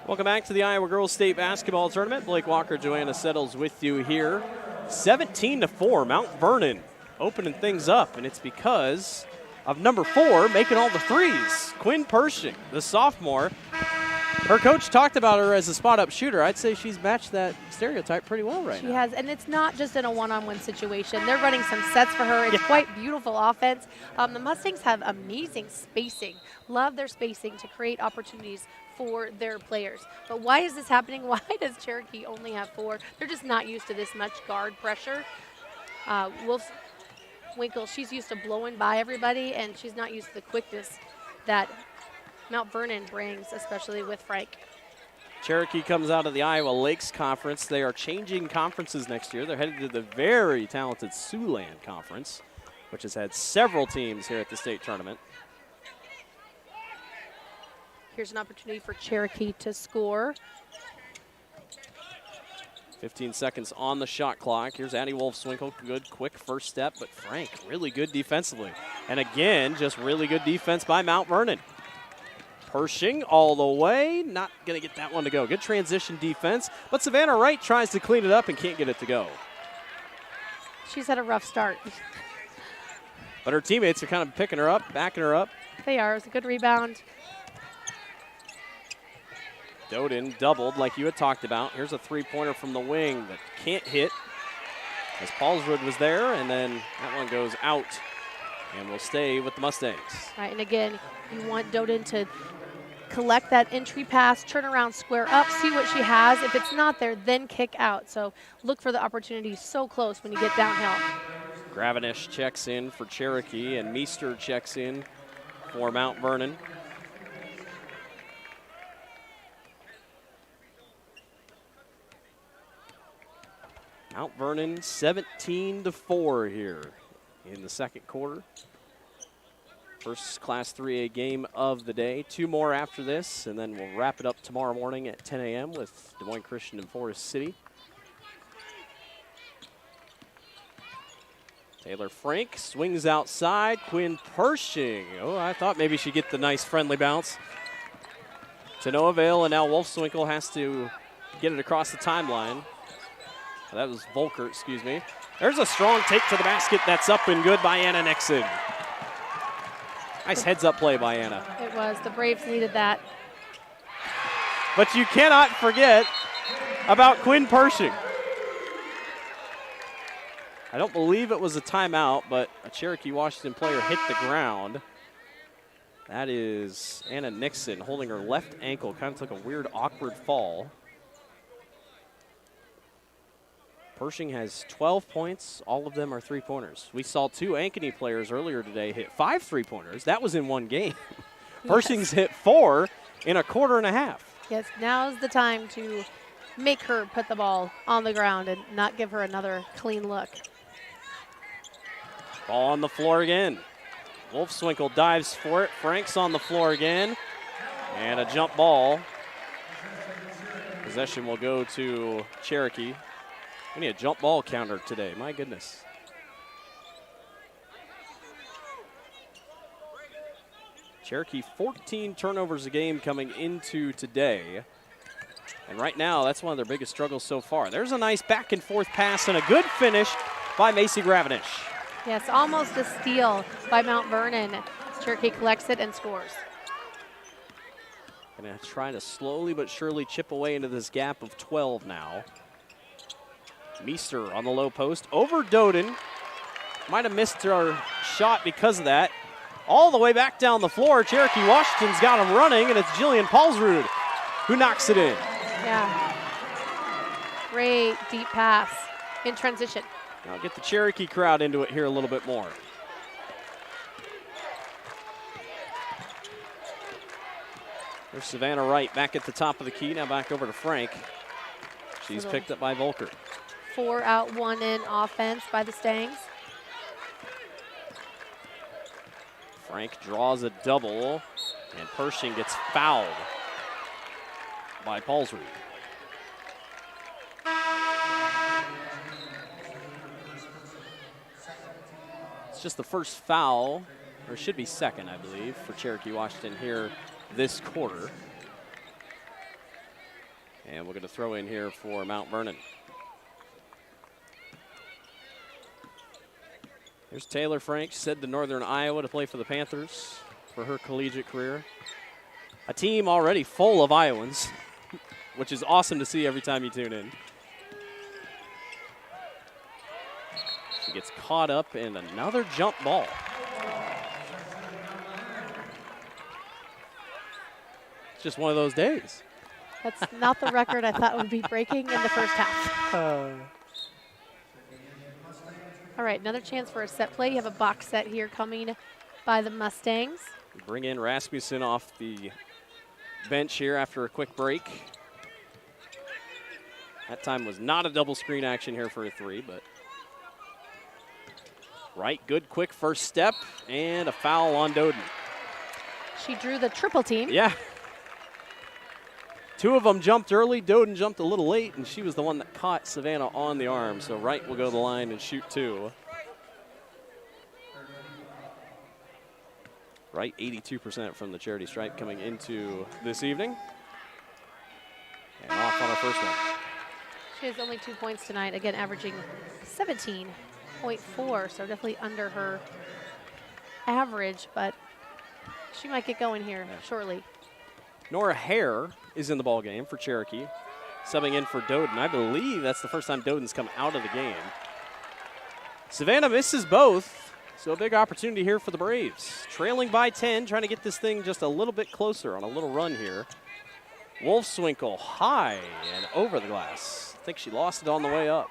Welcome back to the Iowa Girls State Basketball Tournament. Blake Walker, Joanna Settles with you here. 17-4, Mount Vernon opening things up, and it's because of number 4 making all the threes. Quinn Pershing, the sophomore, Her coach talked about her as a spot-up shooter. I'd say she's matched that stereotype pretty well right now. She has, and it's not just in a one-on-one situation. They're running some sets for her. It's quite beautiful offense. The Mustangs have amazing spacing. Love their spacing to create opportunities for their players. But why is this happening? Why does Cherokee only have 4? They're just not used to this much guard pressure. Winkle, she's used to blowing by everybody, and she's not used to the quickness that Mount Vernon brings, especially with Frank. Cherokee comes out of the Iowa Lakes Conference. They are changing conferences next year. They're headed to the very talented Siouxland Conference, which has had several teams here at the state tournament. Here's an opportunity for Cherokee to score. 15 seconds on the shot clock. Here's Addie Wolfswinkel. Good, quick first step, but Frank really good defensively. And again, just really good defense by Mount Vernon. Pershing all the way, not going to get that one to go. Good transition defense, but Savannah Wright tries to clean it up and can't get it to go. She's had a rough start. But her teammates are kind of picking her up, backing her up. They are. It's a good rebound. Doden doubled like you had talked about. Here's a three-pointer from the wing that can't hit as Paulsrud was there, and then that one goes out and will stay with the Mustangs. Right, and again, you want Doden to collect that entry pass, turn around, square up, see what she has. If it's not there, then kick out. So look for the opportunity so close when you get downhill. Gravenish checks in for Cherokee, and Meester checks in for Mount Vernon. Mount Vernon 17-4 here in the second quarter. First Class 3A game of the day. 2 more after this, and then we'll wrap it up tomorrow morning at 10 a.m. with Des Moines Christian and Forest City. Taylor Frank swings outside. Quinn Pershing. Oh, I thought maybe she'd get the nice friendly bounce. To no avail, and now Wolfswinkel has to get it across the timeline. That was Volker, excuse me. There's a strong take to the basket. That's up and good by Anna Nixon. Nice heads-up play by Anna. It was. The Braves needed that. But you cannot forget about Quinn Pershing. I don't believe it was a timeout, but a Cherokee Washington player hit the ground. That is Anna Nixon holding her left ankle. Kind of took a weird, awkward fall. Pershing has 12 points. All of them are three-pointers. We saw 2 Ankeny players earlier today hit 5 three-pointers. That was in one game. Pershing's hit 4 in a quarter and a half. Yes, now's the time to make her put the ball on the ground and not give her another clean look. Ball on the floor again. Wolfswinkel dives for it. Frank's on the floor again. And a jump ball. Possession will go to Cherokee. We need a jump ball counter today. My goodness. Cherokee 14 turnovers a game coming into today. And right now, that's one of their biggest struggles so far. There's a nice back and forth pass and a good finish by Macy Gravenish. Yes, almost a steal by Mount Vernon. Cherokee collects it and scores. Gonna try to slowly but surely chip away into this gap of 12 now. Meester on the low post over Doden. Might have missed her shot because of that. All the way back down the floor. Cherokee Washington's got him running, and it's Jillian Paulsrud who knocks it in. Yeah. Great deep pass in transition. Now get the Cherokee crowd into it here a little bit more. There's Savannah Wright back at the top of the key. Now back over to Frank. She's picked up by Volker. 4 out, 1 in offense by the Stangs. Frank draws a double, and Pershing gets fouled by Paulsrud. It's just the first foul, or it should be second, I believe, for Cherokee Washington here this quarter. And we're going to throw in here for Mount Vernon. Here's Taylor Frank. She's headed to Northern Iowa to play for the Panthers for her collegiate career. A team already full of Iowans, which is awesome to see every time you tune in. She gets caught up in another jump ball. It's just one of those days. That's not the record I thought would be breaking in the first half. All right, another chance for a set play. You have a box set here coming by the Mustangs. We bring in Rasmussen off the bench here after a quick break. That time was not a double screen action here for a three, but right, good quick first step, and a foul on Doden. She drew the triple team. Yeah. Two of them jumped early. Doden jumped a little late, and she was the one that caught Savannah on the arm. So Wright will go to the line and shoot two. Wright 82% from the charity stripe coming into this evening. And off on our first one. She has only 2 points tonight, again averaging 17.4, so definitely under her average, but she might get going here shortly. Nora Hare is in the ball game for Cherokee, subbing in for Doden. I believe that's the first time Doden's come out of the game. Savannah misses both. So a big opportunity here for the Braves. Trailing by 10, trying to get this thing just a little bit closer on a little run here. Wolfswinkel high and over the glass. I think she lost it on the way up.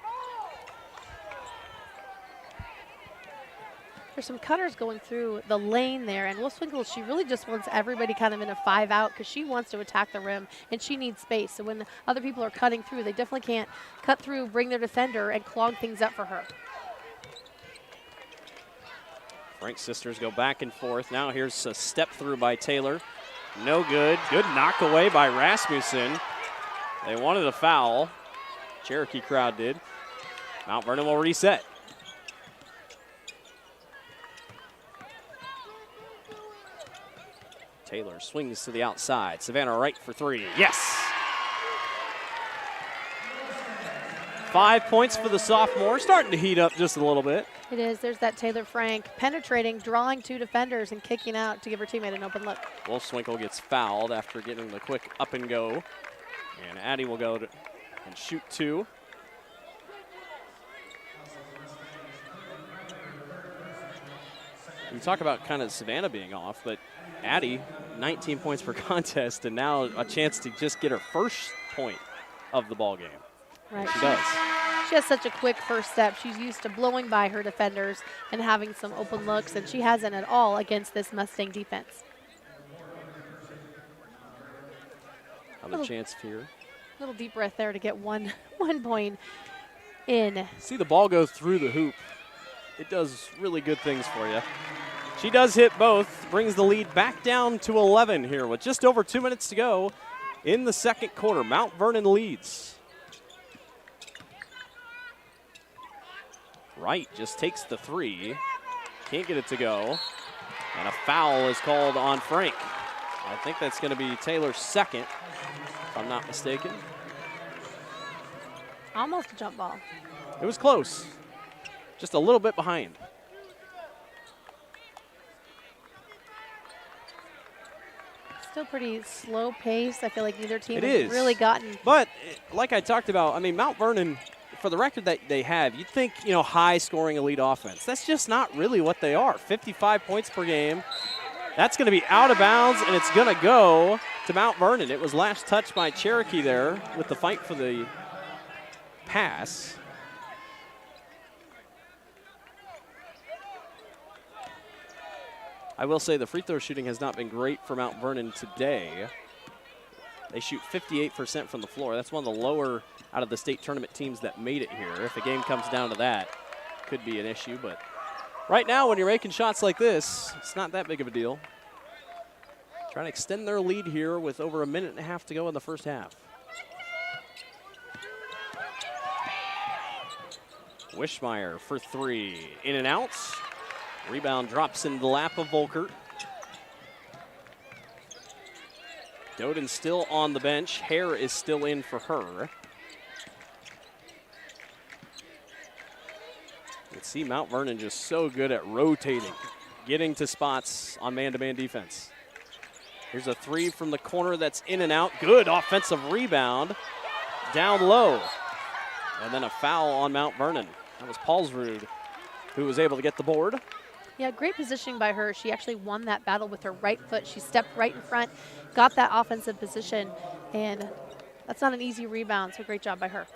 There's some cutters going through the lane there, and Wolfswinkel, she really just wants everybody kind of in a 5-out because she wants to attack the rim and she needs space. So when other people are cutting through, they definitely can't cut through, bring their defender, and clog things up for her. Frank's sisters go back and forth. Now here's a step through by Taylor. No good. Good knock away by Rasmussen. They wanted a foul. Cherokee crowd did. Mount Vernon will reset. Taylor swings to the outside. Savannah Wright for three. Yes! 5 points for the sophomore. Starting to heat up just a little bit. It is. There's that Taylor Frank penetrating, drawing two defenders, and kicking out to give her teammate an open look. Wolfswinkel gets fouled after getting the quick up and go. And Addie will go and shoot two. We talk about kind of Savannah being off, but Addie, 19 points per contest, and now a chance to just get her first point of the ball game. Right. She does. She has such a quick first step. She's used to blowing by her defenders and having some open looks, and she hasn't at all against this Mustang defense. Another chance here. Little deep breath there to get one point in. See the ball go through the hoop. It does really good things for you. She does hit both, brings the lead back down to 11 here with just over 2 minutes to go in the second quarter. Mount Vernon leads. Wright just takes the three. Can't get it to go. And a foul is called on Frank. I think that's going to be Taylor's second, if I'm not mistaken. Almost a jump ball. It was close. Just a little bit behind. Still pretty slow pace. I feel like neither team It has is. really gotten. But like I talked about, I mean, Mount Vernon, for the record that they have, you'd think, you know, high-scoring elite offense. That's just not really what they are. 55 points per game. That's going to be out of bounds, and it's going to go to Mount Vernon. It was last touched by Cherokee there with the fight for the pass. I will say the free throw shooting has not been great for Mount Vernon today. They shoot 58% from the floor. That's one of the lower out of the state tournament teams that made it here. If the game comes down to that, could be an issue. But right now, when you're making shots like this, it's not that big of a deal. Trying to extend their lead here with over a minute and a half to go in the first half. Wishmeyer for three. In and out. Rebound drops into the lap of Volkert. Doden still on the bench. Hare is still in for her. You can see Mount Vernon just so good at rotating, getting to spots on man-to-man defense. Here's a three from the corner that's in and out. Good offensive rebound down low. And then a foul on Mount Vernon. That was Paulsrud who was able to get the board. Yeah, great positioning by her. She actually won that battle with her right foot. She stepped right in front, got that offensive position, and that's not an easy rebound, so great job by her.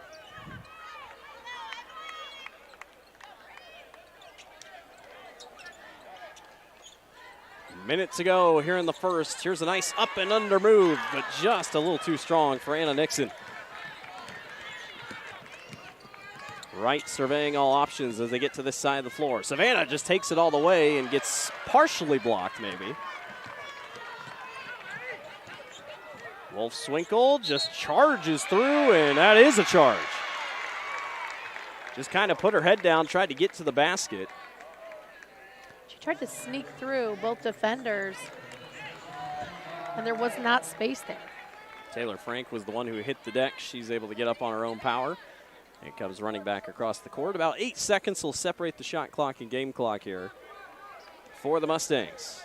Minute to go here in the first. Here's a nice up and under move, but just a little too strong for Anna Nixon. Wright surveying all options as they get to this side of the floor. Savannah just takes it all the way and gets partially blocked maybe. Wolf-Swinkle just charges through, and that is a charge. Just kind of put her head down, tried to get to the basket. She tried to sneak through both defenders, and there was not space there. Taylor Frank was the one who hit the deck. She's able to get up on her own power. And comes running back across the court. About 8 seconds will separate the shot clock and game clock here for the Mustangs.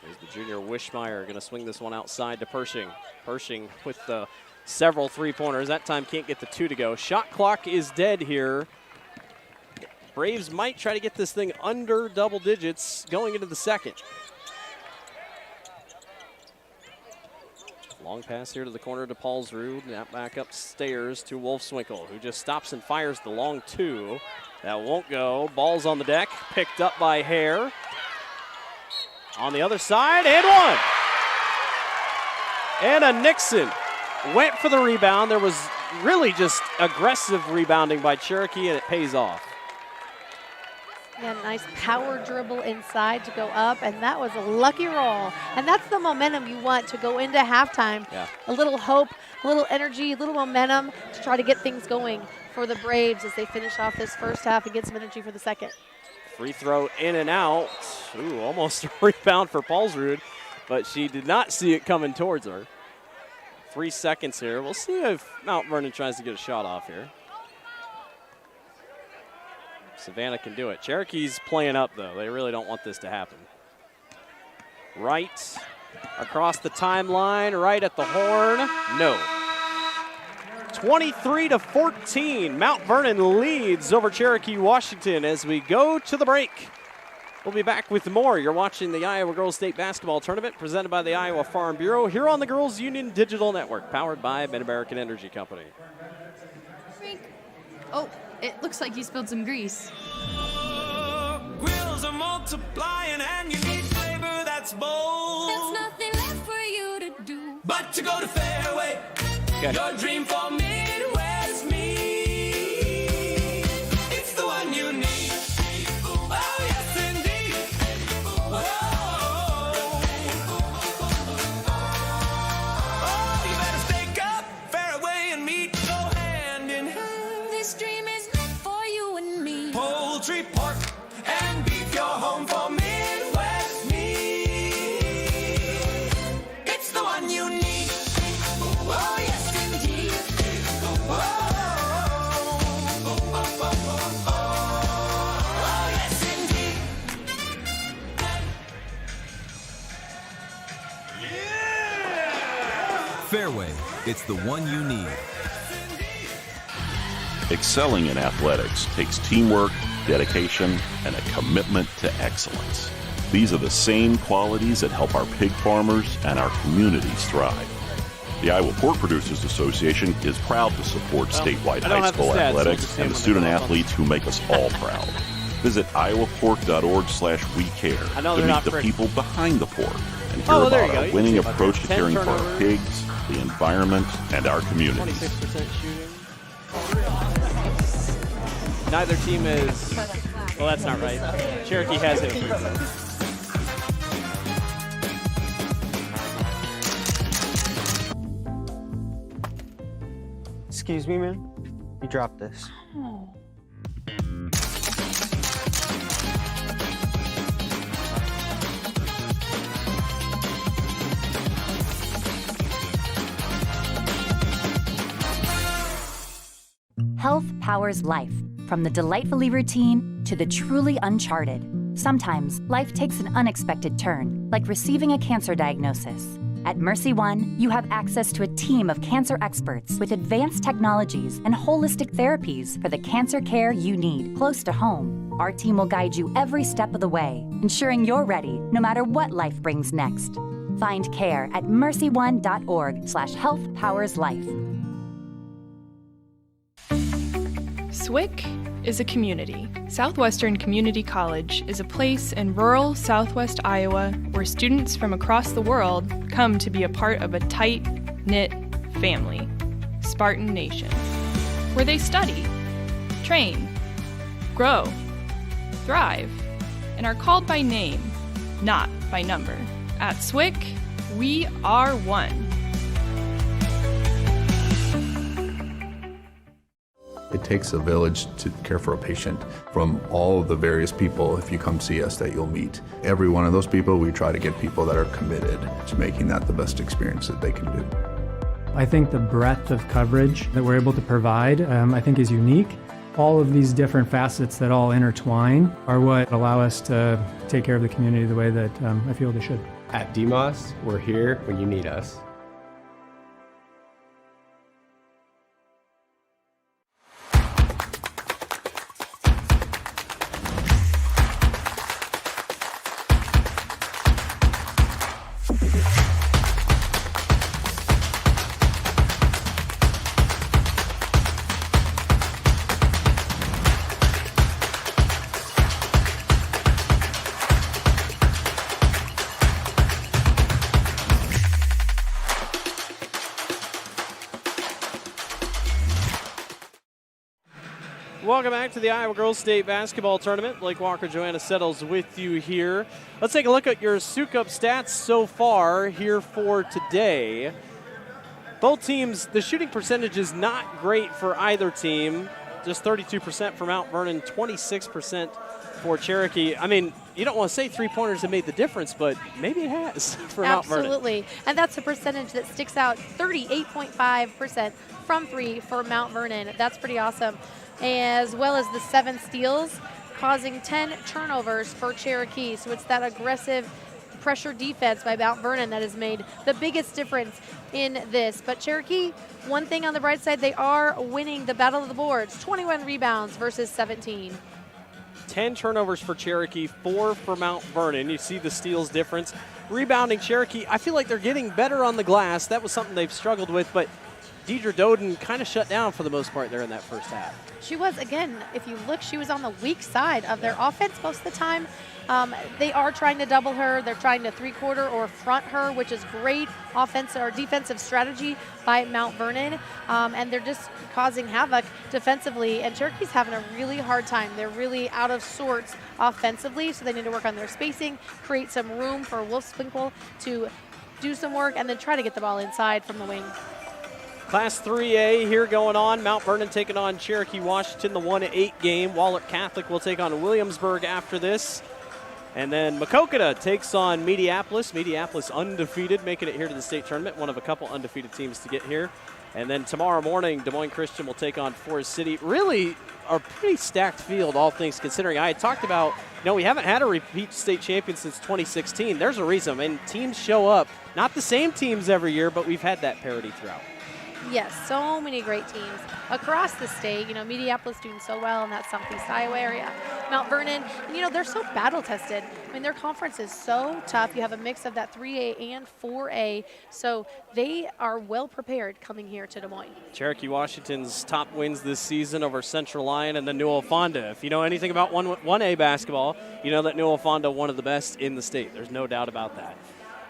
There's the junior Wishmeyer going to swing this one outside to Pershing. Pershing with several three-pointers. That time can't get the two to go. Shot clock is dead here. Braves might try to get this thing under double digits going into the second. Long pass here to the corner to Paulsrud. Now back upstairs to Wolf-Swinkle, who just stops and fires the long two. That won't go. Ball's on the deck. Picked up by Hare. On the other side, and one. Anna Nixon went for the rebound. There was really just aggressive rebounding by Cherokee, and it pays off. Yeah, nice power dribble inside to go up, and that was a lucky roll. And that's the momentum you want to go into halftime. Yeah. A little hope, a little energy, a little momentum to try to get things going for the Braves as they finish off this first half and get some energy for the second. Free throw in and out. Ooh, almost a rebound for Paulsrud, but she did not see it coming towards her. 3 seconds here. We'll see if Mount Vernon tries to get a shot off here. Savannah can do it. Cherokee's playing up, though. They really don't want this to happen. Right across the timeline, right at the horn. No. 23-14. Mount Vernon leads over Cherokee, Washington as we go to the break. We'll be back with more. You're watching the Iowa Girls State Basketball Tournament presented by the Iowa Farm Bureau here on the Girls Union Digital Network, powered by Mid-American Energy Company. Oh, it looks like you spilled some grease. Grills are multiplying and you need flavor that's bold. There's nothing left for you to do but to go to Fairway. Okay. Your dream for Midwest meat. It's the one you need. Oh, yes, indeed. Oh, you better stake up. Fairway and meat go hand in hand. This dream is meant for you and me. Poultry, pork, and beef, your home for Midwest meat. It's the one you need. Oh, yes, indeed. Oh, yes, indeed. Fairway, it's the one you need. Excelling in athletics takes teamwork, dedication, and a commitment to excellence. These are the same qualities that help our pig farmers and our communities thrive. The Iowa Pork Producers Association is proud to support statewide high school athletics and the student athletes who make us all proud. Visit iowapork.org/WeCare to meet the people behind the pork and hear about our winning approach to caring for our pigs, the environment, and our communities. 26% shooting. Neither team is, well, that's not right. Cherokee has it. Excuse me, man. You dropped this. Health powers life. From the delightfully routine to the truly uncharted. Sometimes life takes an unexpected turn, like receiving a cancer diagnosis. At Mercy One, you have access to a team of cancer experts with advanced technologies and holistic therapies for the cancer care you need close to home. Our team will guide you every step of the way, ensuring you're ready no matter what life brings next. Find care at mercyone.org/healthpowerslife. SWIC is a community. Southwestern Community College is a place in rural southwest Iowa where students from across the world come to be a part of a tight-knit family, Spartan Nation, where they study, train, grow, thrive, and are called by name, not by number. At SWIC, we are one. It takes a village to care for a patient. From all of the various people, if you come see us, that you'll meet. Every one of those people, we try to get people that are committed to making that the best experience that they can do. I think the breadth of coverage that we're able to provide, I think is unique. All of these different facets that all intertwine are what allow us to take care of the community the way that I feel they should. At DMOS, we're here when you need us. Welcome back to the Iowa Girls State Basketball Tournament. Blake Walker, Joanna Settles with you here. Let's take a look at your Sukup stats so far here for today. Both teams, the shooting percentage is not great for either team. Just 32% for Mount Vernon, 26% for Cherokee. I mean, you don't want to say three-pointers have made the difference, but maybe it has for Mount Vernon. Absolutely. And that's a percentage that sticks out, 38.5% from three for Mount Vernon. That's pretty awesome. As well as the 7 steals, causing 10 turnovers for Cherokee. So it's that aggressive pressure defense by Mount Vernon that has made the biggest difference in this. But Cherokee, one thing on the bright side, they are winning the battle of the boards, 21 rebounds versus 17. 10 turnovers for Cherokee, 4 for Mount Vernon. You see the steals difference. Rebounding Cherokee, I feel like they're getting better on the glass. That was something they've struggled with, but Deidre Doden kind of shut down for the most part there in that first half. She was, again, if you look, she was on the weak side of their offense most of the time. They are trying to double her. They're trying to three-quarter or front her, which is great offensive or defensive strategy by Mount Vernon. And they're just causing havoc defensively. And Cherokee's having a really hard time. They're really out of sorts offensively, so they need to work on their spacing, create some room for Wolfswinkel to do some work, and then try to get the ball inside from the wing. Class 3A here going on. Mount Vernon taking on Cherokee Washington, the 1-8 game. Wahlert Catholic will take on Williamsburg after this. And then Maquoketa takes on Mediapolis. Mediapolis undefeated, making it here to the state tournament. One of a couple undefeated teams to get here. And then tomorrow morning, Des Moines Christian will take on Forest City. Really a pretty stacked field, all things considering. I had talked about, we haven't had a repeat state champion since 2016. There's a reason. I mean, teams show up. Not the same teams every year, but we've had that parity throughout. Yes, so many great teams across the state. Mediapolis doing so well in that southeast Iowa area. Mount Vernon, and they're so battle tested. I mean, their conference is so tough. You have a mix of that 3A and 4A, so they are well prepared coming here to Des Moines. Cherokee Washington's top wins this season over Central Lyon and then Newell Fonda. If you know anything about 1A basketball, you know that Newell Fonda one of the best in the state. There's no doubt about that.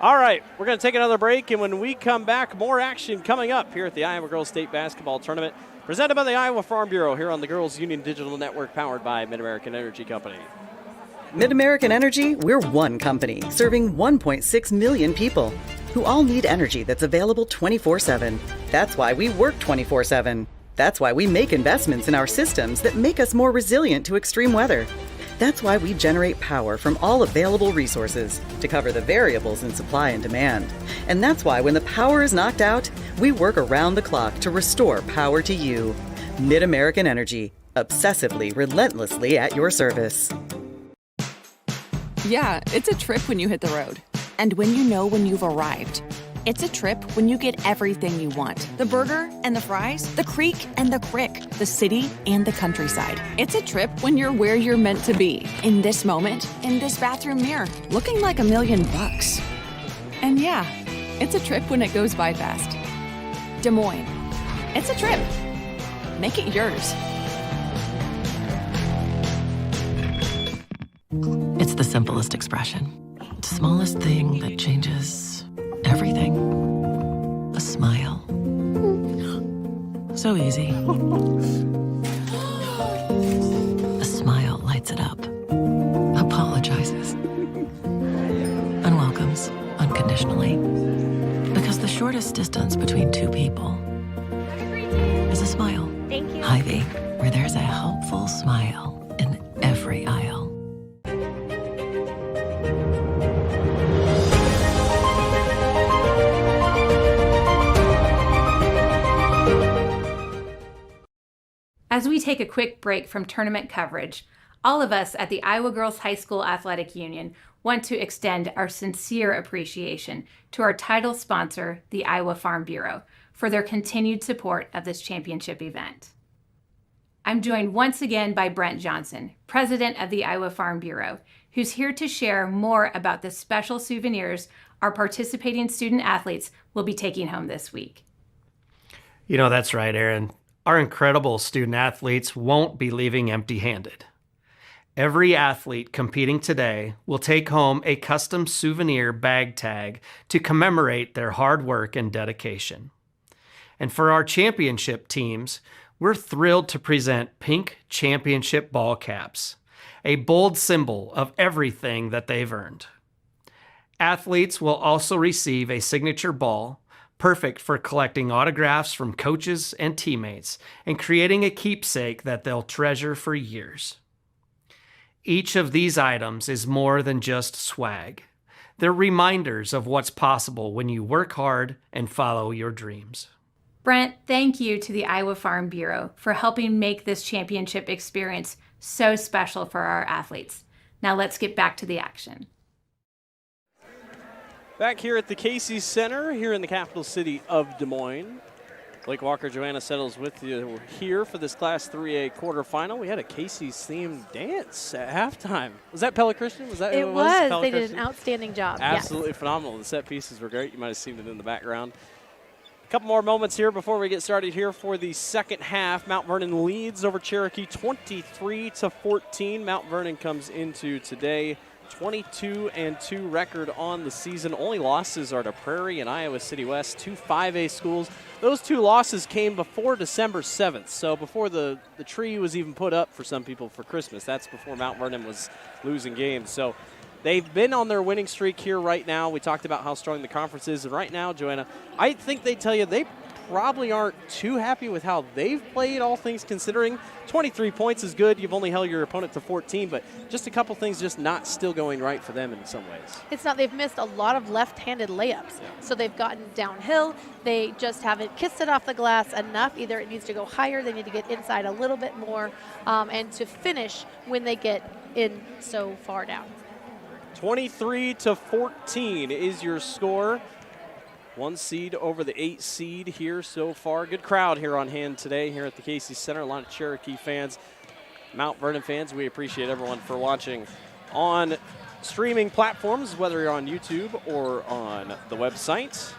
All right, we're going to take another break, and when we come back, more action coming up here at the Iowa Girls State Basketball Tournament, presented by the Iowa Farm Bureau here on the Girls Union Digital Network, powered by Mid-American Energy Company. Mid-American Energy, we're one company serving 1.6 million people who all need energy that's available 24/7. That's why we work 24/7. That's why we make investments in our systems that make us more resilient to extreme weather. That's why we generate power from all available resources to cover the variables in supply and demand. And that's why when the power is knocked out, we work around the clock to restore power to you. Mid-American Energy. Obsessively, relentlessly at your service. Yeah, it's a trip when you hit the road. And when you know when you've arrived. It's a trip when you get everything you want. The burger and the fries, the creek and the crick, the city and the countryside. It's a trip when you're where you're meant to be. In this moment, in this bathroom mirror, looking like $1 million. And yeah, it's a trip when it goes by fast. Des Moines. It's a trip. Make it yours. It's the simplest expression. The smallest thing that changes everything. A smile. So easy. A smile lights it up. Apologizes. Unwelcomes unconditionally. Because the shortest distance between two people is a smile. Thank you. Hy-Vee, where there's a helpful smile in every aisle. As we take a quick break from tournament coverage, all of us at the Iowa Girls High School Athletic Union want to extend our sincere appreciation to our title sponsor, the Iowa Farm Bureau, for their continued support of this championship event. I'm joined once again by Brent Johnson, president of the Iowa Farm Bureau, who's here to share more about the special souvenirs our participating student athletes will be taking home this week. You know, that's right, Erin. Our incredible student athletes won't be leaving empty-handed. Every athlete competing today will take home a custom souvenir bag tag to commemorate their hard work and dedication. And for our championship teams, we're thrilled to present pink championship ball caps, a bold symbol of everything that they've earned. Athletes will also receive a signature ball, perfect for collecting autographs from coaches and teammates and creating a keepsake that they'll treasure for years. Each of these items is more than just swag. They're reminders of what's possible when you work hard and follow your dreams. Brent, thank you to the Iowa Farm Bureau for helping make this championship experience so special for our athletes. Now let's get back to the action. Back here at the Casey's Center, here in the capital city of Des Moines. Blake Walker, Joanna Settles with you. We're here for this Class 3A quarterfinal. We had a Casey's themed dance at halftime. Was that Pella Christian? Was that it who it was? They did an outstanding job. Absolutely yes. phenomenal. The set pieces were great. You might have seen it in the background. A couple more moments here before we get started here for the second half. Mount Vernon leads over Cherokee 23-14. Mount Vernon comes into today 22-2 record on the season. Only losses are to Prairie and Iowa City West, two 5A schools. Those two losses came before December 7th, so before the tree was even put up for some people for Christmas. That's before Mount Vernon was losing games. So they've been on their winning streak here right now. We talked about how strong the conference is, and right now, Joanna, I think they tell you they probably aren't too happy with how they've played, all things considering. 23 points is good. You've only held your opponent to 14, but just a couple things just not still going right for them in some ways. It's not. They've missed a lot of left-handed layups, so they've gotten downhill. They just haven't kissed it off the glass enough. Either it needs to go higher, they need to get inside a little bit more, and to finish when they get in so far down. 23-14 is your score. 1 seed over the 8 seed here so far. Good crowd here on hand today here at the Casey Center. A lot of Cherokee fans, Mount Vernon fans. We appreciate everyone for watching on streaming platforms, whether you're on YouTube or on the website,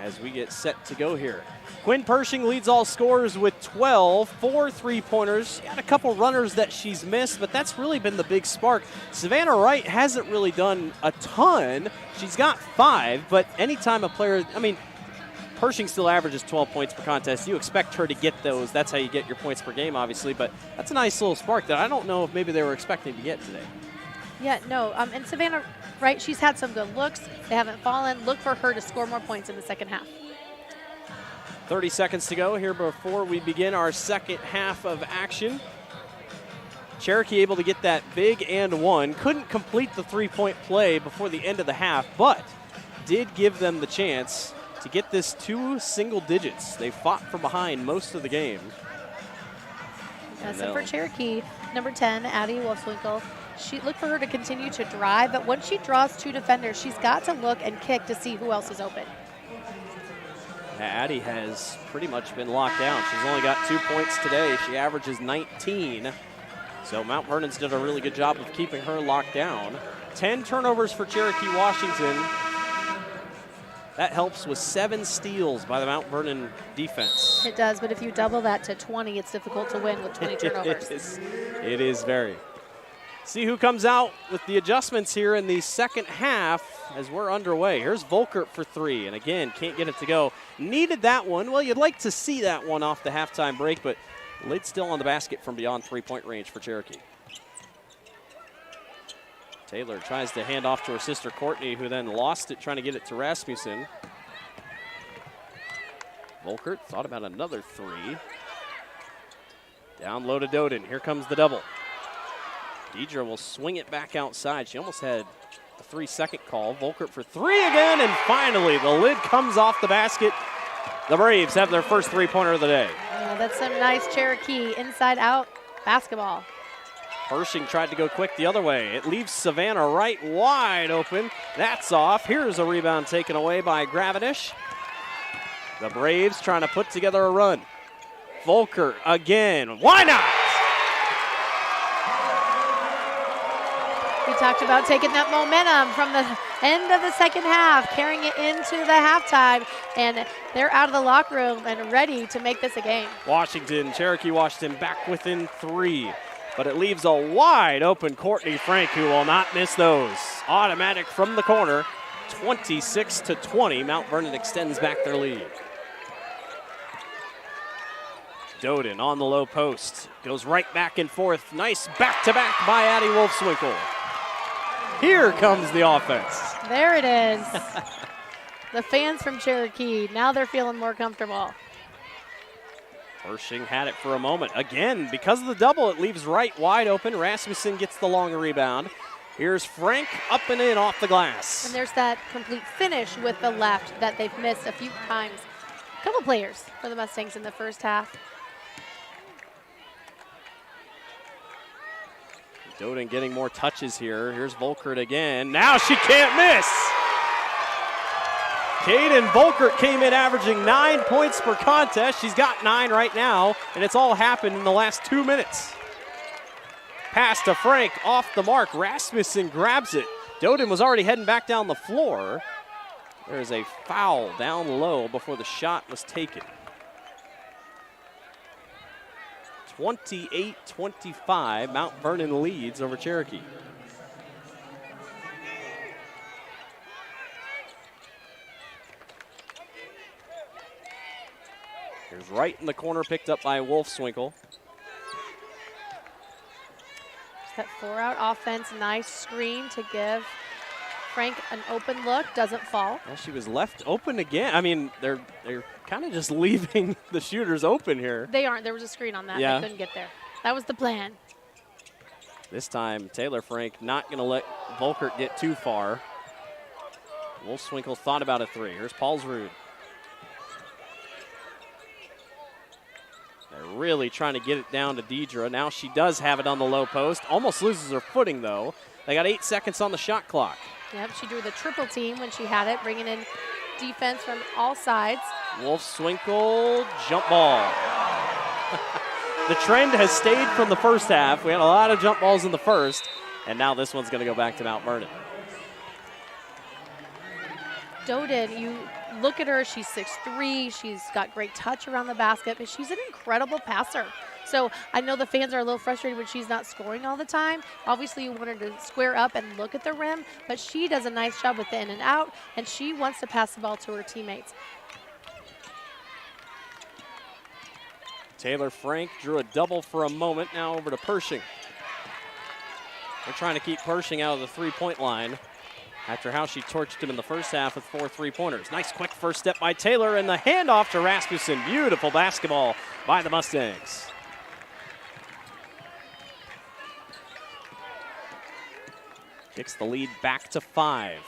as we get set to go here. Quinn Pershing leads all scorers with 12, 4 3-pointers. Got a couple runners that she's missed, but that's really been the big spark. Savannah Wright hasn't really done a ton. She's got 5, but anytime a player, Pershing still averages 12 points per contest. You expect her to get those. That's how you get your points per game, obviously, but that's a nice little spark that I don't know if maybe they were expecting to get today. Yeah, no, and Savannah Wright, she's had some good looks. They haven't fallen. Look for her to score more points in the second half. 30 seconds to go here before we begin our second half of action. Cherokee able to get that big and one. Couldn't complete the 3-point play before the end of the half, but did give them the chance to get this 2 single digits. They fought from behind most of the game. Yes, and for Cherokee, number 10, Addie Wolfswinkel, look for her to continue to drive, but once she draws 2 defenders, she's got to look and kick to see who else is open. Addie has pretty much been locked down. She's only got 2 points today. She averages 19. So Mount Vernon's done a really good job of keeping her locked down. 10 turnovers for Cherokee Washington. That helps with 7 steals by the Mount Vernon defense. It does, but if you double that to 20, it's difficult to win with 20 turnovers. It is very. See who comes out with the adjustments here in the second half as we're underway. Here's Volkert for 3, and again, can't get it to go. Needed that one. Well, you'd like to see that one off the halftime break, but lid still on the basket from beyond 3-point range for Cherokee. Taylor tries to hand off to her sister Courtney, who then lost it trying to get it to Rasmussen. Volkert thought about another 3. Down low to Doden. Here comes the double. Deidre will swing it back outside. She almost had a 3-second call. Volkert for 3 again, and finally the lid comes off the basket. The Braves have their first 3-pointer of the day. Yeah, that's some nice Cherokee inside-out basketball. Pershing tried to go quick the other way. It leaves Savannah right wide open. That's off. Here's a rebound taken away by Gravenish. The Braves trying to put together a run. Volkert again. Why not? We talked about taking that momentum from the end of the second half, carrying it into the halftime, and they're out of the locker room and ready to make this a game. Cherokee Washington back within 3. But it leaves a wide open Courtney Frank, who will not miss those. Automatic from the corner, 26-20. Mount Vernon extends back their lead. Doden on the low post, goes right back and forth. Nice back-to-back by Addie Wolfswinkel. Here comes the offense. There it is. The fans from Cherokee, now they're feeling more comfortable. Pershing had it for a moment. Again, because of the double, it leaves right wide open. Rasmussen gets the long rebound. Here's Frank up and in off the glass. And there's that complete finish with the left that they've missed a few times. A couple players for the Mustangs in the first half. Doden getting more touches here. Here's Volkert again. Now she can't miss. Kaden Volkert came in averaging 9 points per contest. She's got 9 right now, and it's all happened in the last 2 minutes. Pass to Frank, off the mark. Rasmussen grabs it. Doden was already heading back down the floor. There's a foul down low before the shot was taken. 28-25, Mount Vernon leads over Cherokee. Here's right in the corner, picked up by Wolfswinkel. That 4-out offense, nice screen to give Frank an open look, doesn't fall. Well, she was left open again. I mean, they're kind of just leaving the shooters open here. They aren't. There was a screen on that. Yeah. They couldn't get there. That was the plan. This time, Taylor Frank not going to let Volkert get too far. Wolfswinkel thought about a 3. Here's Paulsrud. They're really trying to get it down to Deidre. Now she does have it on the low post. Almost loses her footing, though. They got 8 seconds on the shot clock. Yep, she drew the triple team when she had it, bringing in defense from all sides. Wolfswinkel, jump ball. The trend has stayed from the first half. We had a lot of jump balls in the first, and now this one's going to go back to Mount Vernon. Doden, you look at her, she's 6'3", she's got great touch around the basket, but she's an incredible passer. So I know the fans are a little frustrated when she's not scoring all the time. Obviously you want her to square up and look at the rim, but she does a nice job with the in and out, and she wants to pass the ball to her teammates. Taylor Frank drew a double for a moment, now over to Pershing. They're trying to keep Pershing out of the three-point line after how she torched him in the first half with 4 3-pointers. Nice quick first step by Taylor, and the handoff to Rasmussen. Beautiful basketball by the Mustangs. Kicks the lead back to 5.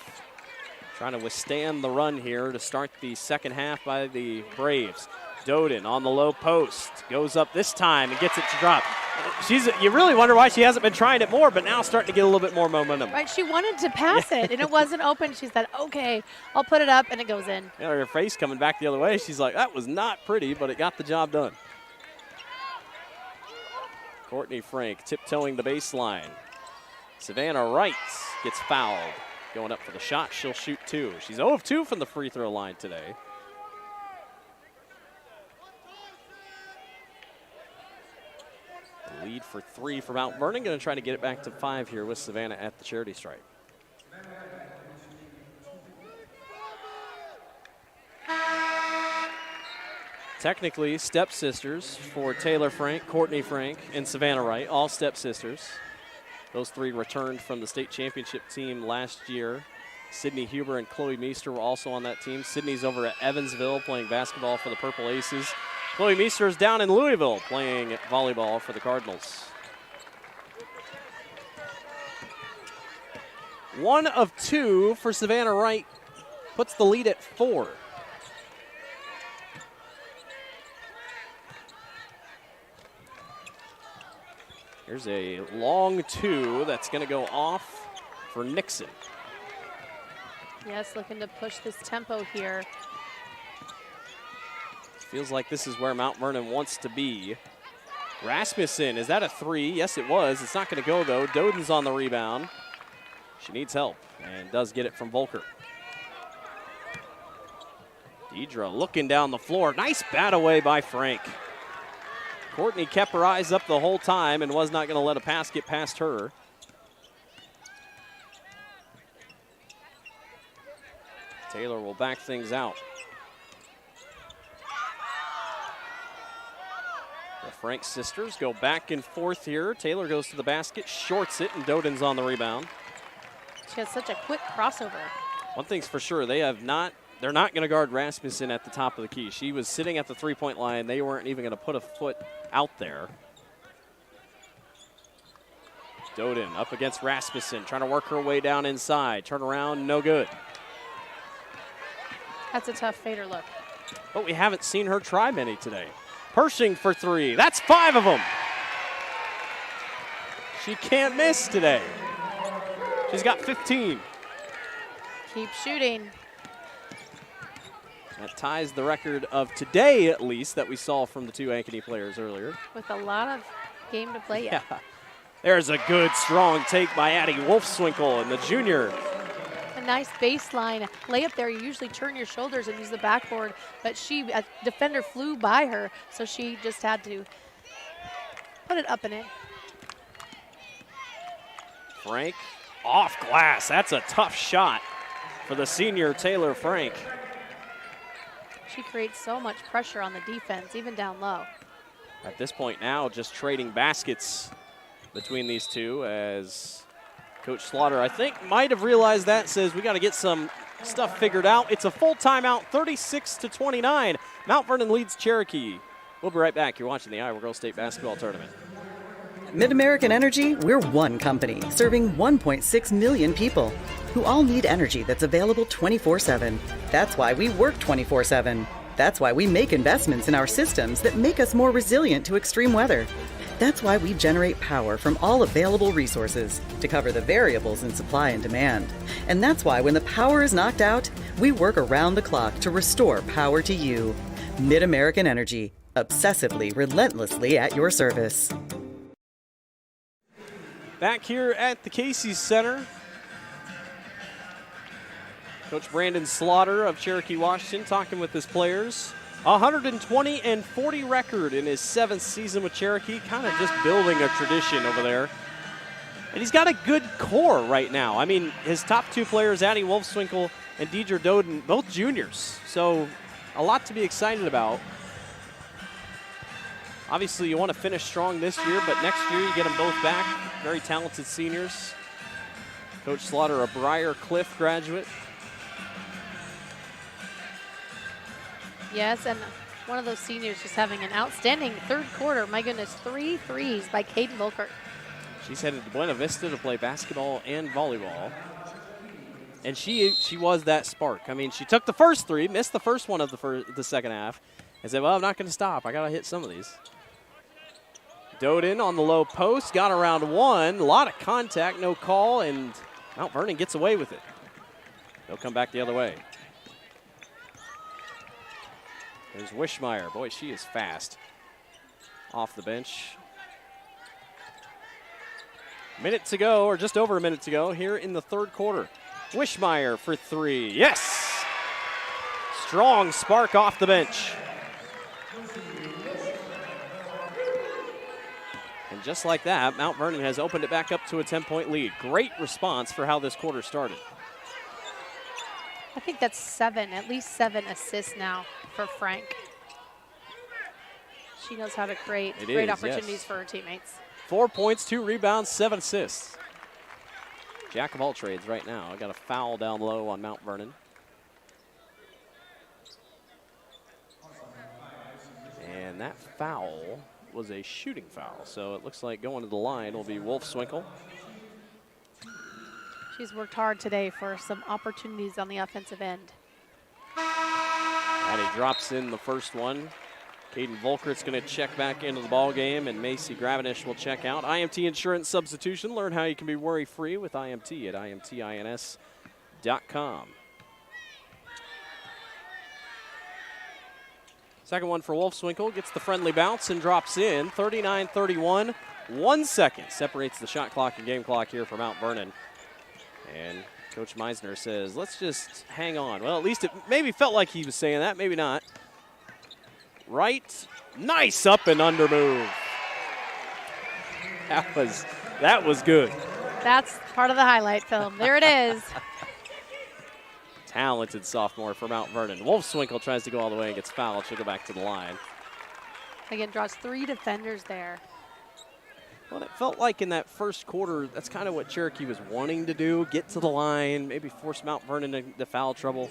Trying to withstand the run here to start the second half by the Braves. Doden on the low post. Goes up this time and gets it to drop. You really wonder why she hasn't been trying it more, but now starting to get a little bit more momentum. Right, she wanted to pass it, and it wasn't open. She said, okay, I'll put it up, and it goes in. Yeah, her face coming back the other way. She's like, that was not pretty, but it got the job done. Courtney Frank tiptoeing the baseline. Savannah Wright gets fouled. Going up for the shot, she'll shoot 2. She's 0 of 2 from the free throw line today. The lead for 3 for Mount Vernon. Going to try to get it back to 5 here with Savannah at the charity stripe. Technically, stepsisters for Taylor Frank, Courtney Frank, and Savannah Wright, all stepsisters. Those 3 returned from the state championship team last year. Sydney Huber and Chloe Meester were also on that team. Sydney's over at Evansville playing basketball for the Purple Aces. Chloe Meester is down in Louisville playing volleyball for the Cardinals. 1 of 2 for Savannah Wright. Puts the lead at 4. Here's a long 2 that's going to go off for Nixon. Yes, looking to push this tempo here. Feels like this is where Mount Vernon wants to be. Rasmussen, is that a 3? Yes, it was. It's not going to go, though. Doden's on the rebound. She needs help and does get it from Volker. Deidre looking down the floor. Nice bat away by Frank. Courtney kept her eyes up the whole time and was not going to let a pass get past her. Taylor will back things out. The Frank sisters go back and forth here. Taylor goes to the basket, shorts it, and Doden's on the rebound. She has such a quick crossover. One thing's for sure, they're not going to guard Rasmussen at the top of the key. She was sitting at the three-point line. They weren't even going to put a foot out there. Doden up against Rasmussen, trying to work her way down inside. Turn around, no good. That's a tough fader look. But we haven't seen her try many today. Pershing for 3. That's 5 of them. She can't miss today. She's got 15. Keep shooting. That ties the record of today, at least, that we saw from the 2 Ankeny players earlier. With a lot of game to play yet. Yeah. There's a good, strong take by Addie Wolfswinkel and the junior. A nice baseline layup there. You usually turn your shoulders and use the backboard, but a defender flew by her, so she just had to put it up and in. Frank off glass. That's a tough shot for the senior Taylor Frank. She creates so much pressure on the defense, even down low. At this point now, just trading baskets between these two, as Coach Slaughter, I think, might have realized that, says we got to get some stuff figured out. It's a full timeout, 36-29. Mount Vernon leads Cherokee. We'll be right back. You're watching the Iowa Girls State Basketball Tournament. Mid-American Energy, we're one company serving 1.6 million people who all need energy that's available 24/7. That's why we work 24/7. That's why we make investments in our systems that make us more resilient to extreme weather. That's why we generate power from all available resources to cover the variables in supply and demand. And that's why when the power is knocked out, we work around the clock to restore power to you. Mid-American Energy, obsessively, relentlessly at your service. Back here at the Casey's Center, Coach Brandon Slaughter of Cherokee, Washington, talking with his players. 120-40 record in his 7th season with Cherokee, kind of just building a tradition over there. And he's got a good core right now. I mean, his top 2 players, Addie Wolfswinkel and Deidre Doden, both juniors. So a lot to be excited about. Obviously, you want to finish strong this year, but next year you get them both back. Very talented seniors. Coach Slaughter, a Briar Cliff graduate. Yes, and one of those seniors just having an outstanding third quarter. My goodness, 3 threes by Caden Volker. She's headed to Buena Vista to play basketball and volleyball. And she was that spark. I mean, she took the first 3, missed the first one of the second half, I said, well, I'm not going to stop. I got to hit some of these. Doden on the low post, got around one. A lot of contact, no call, and Mount Vernon gets away with it. They'll come back the other way. There's Wishmeyer. Boy, she is fast. Off the bench. Minute to go, or just over a minute to go here in the third quarter. Wishmeyer for three. Yes! Strong spark off the bench. And just like that, Mount Vernon has opened it back up to a 10-point lead. Great response for how this quarter started. I think that's at least seven assists now for Frank. She knows how to create great opportunities for her teammates. 4 points, 2 rebounds, 7 assists. Jack of all trades right now. I got a foul down low on Mount Vernon. And that foul was a shooting foul. So it looks like going to the line will be Wolfswinkel. She's worked hard today for some opportunities on the offensive end. And he drops in the first one. Caden Volkert's going to check back into the ball game, and Macy Gravenish will check out. IMT Insurance Substitution. Learn how you can be worry-free with IMT at imtins.com. Second one for Wolfswinkel. Gets the friendly bounce and drops in. 39-31. 1 second separates the shot clock and game clock here for Mount Vernon. And Coach Meisner says, let's just hang on. Well, at least it maybe felt like he was saying that. Maybe not. Right. Nice up and under move. That was good. That's part of the highlight film. There it is. Talented sophomore for Mount Vernon. Wolfswinkel tries to go all the way and gets fouled. She'll go back to the line. Again, draws 3 defenders there. Well, it felt like in that first quarter, that's kind of what Cherokee was wanting to do. Get to the line, maybe force Mount Vernon into foul trouble.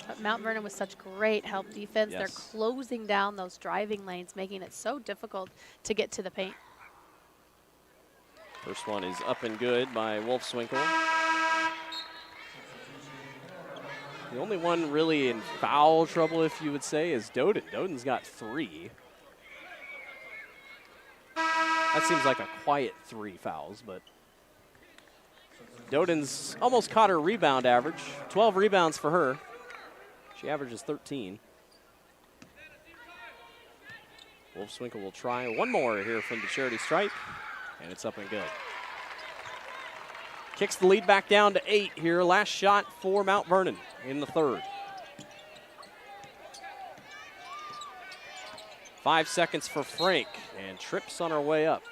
But Mount Vernon with such great help defense. Yes. They're closing down those driving lanes, making it so difficult to get to the paint. First one is up and good by Wolfswinkel. The only one really in foul trouble, if you would say, is Doden. Doden's got 3. That seems like a quiet 3 fouls, but Doden's almost caught her rebound average. 12 rebounds for her. She averages 13. Wolfswinkel will try one more here from the charity stripe, and it's up and good. Kicks the lead back down to 8 here. Last shot for Mount Vernon in the third. 5 seconds for Frank, and trips on her way up.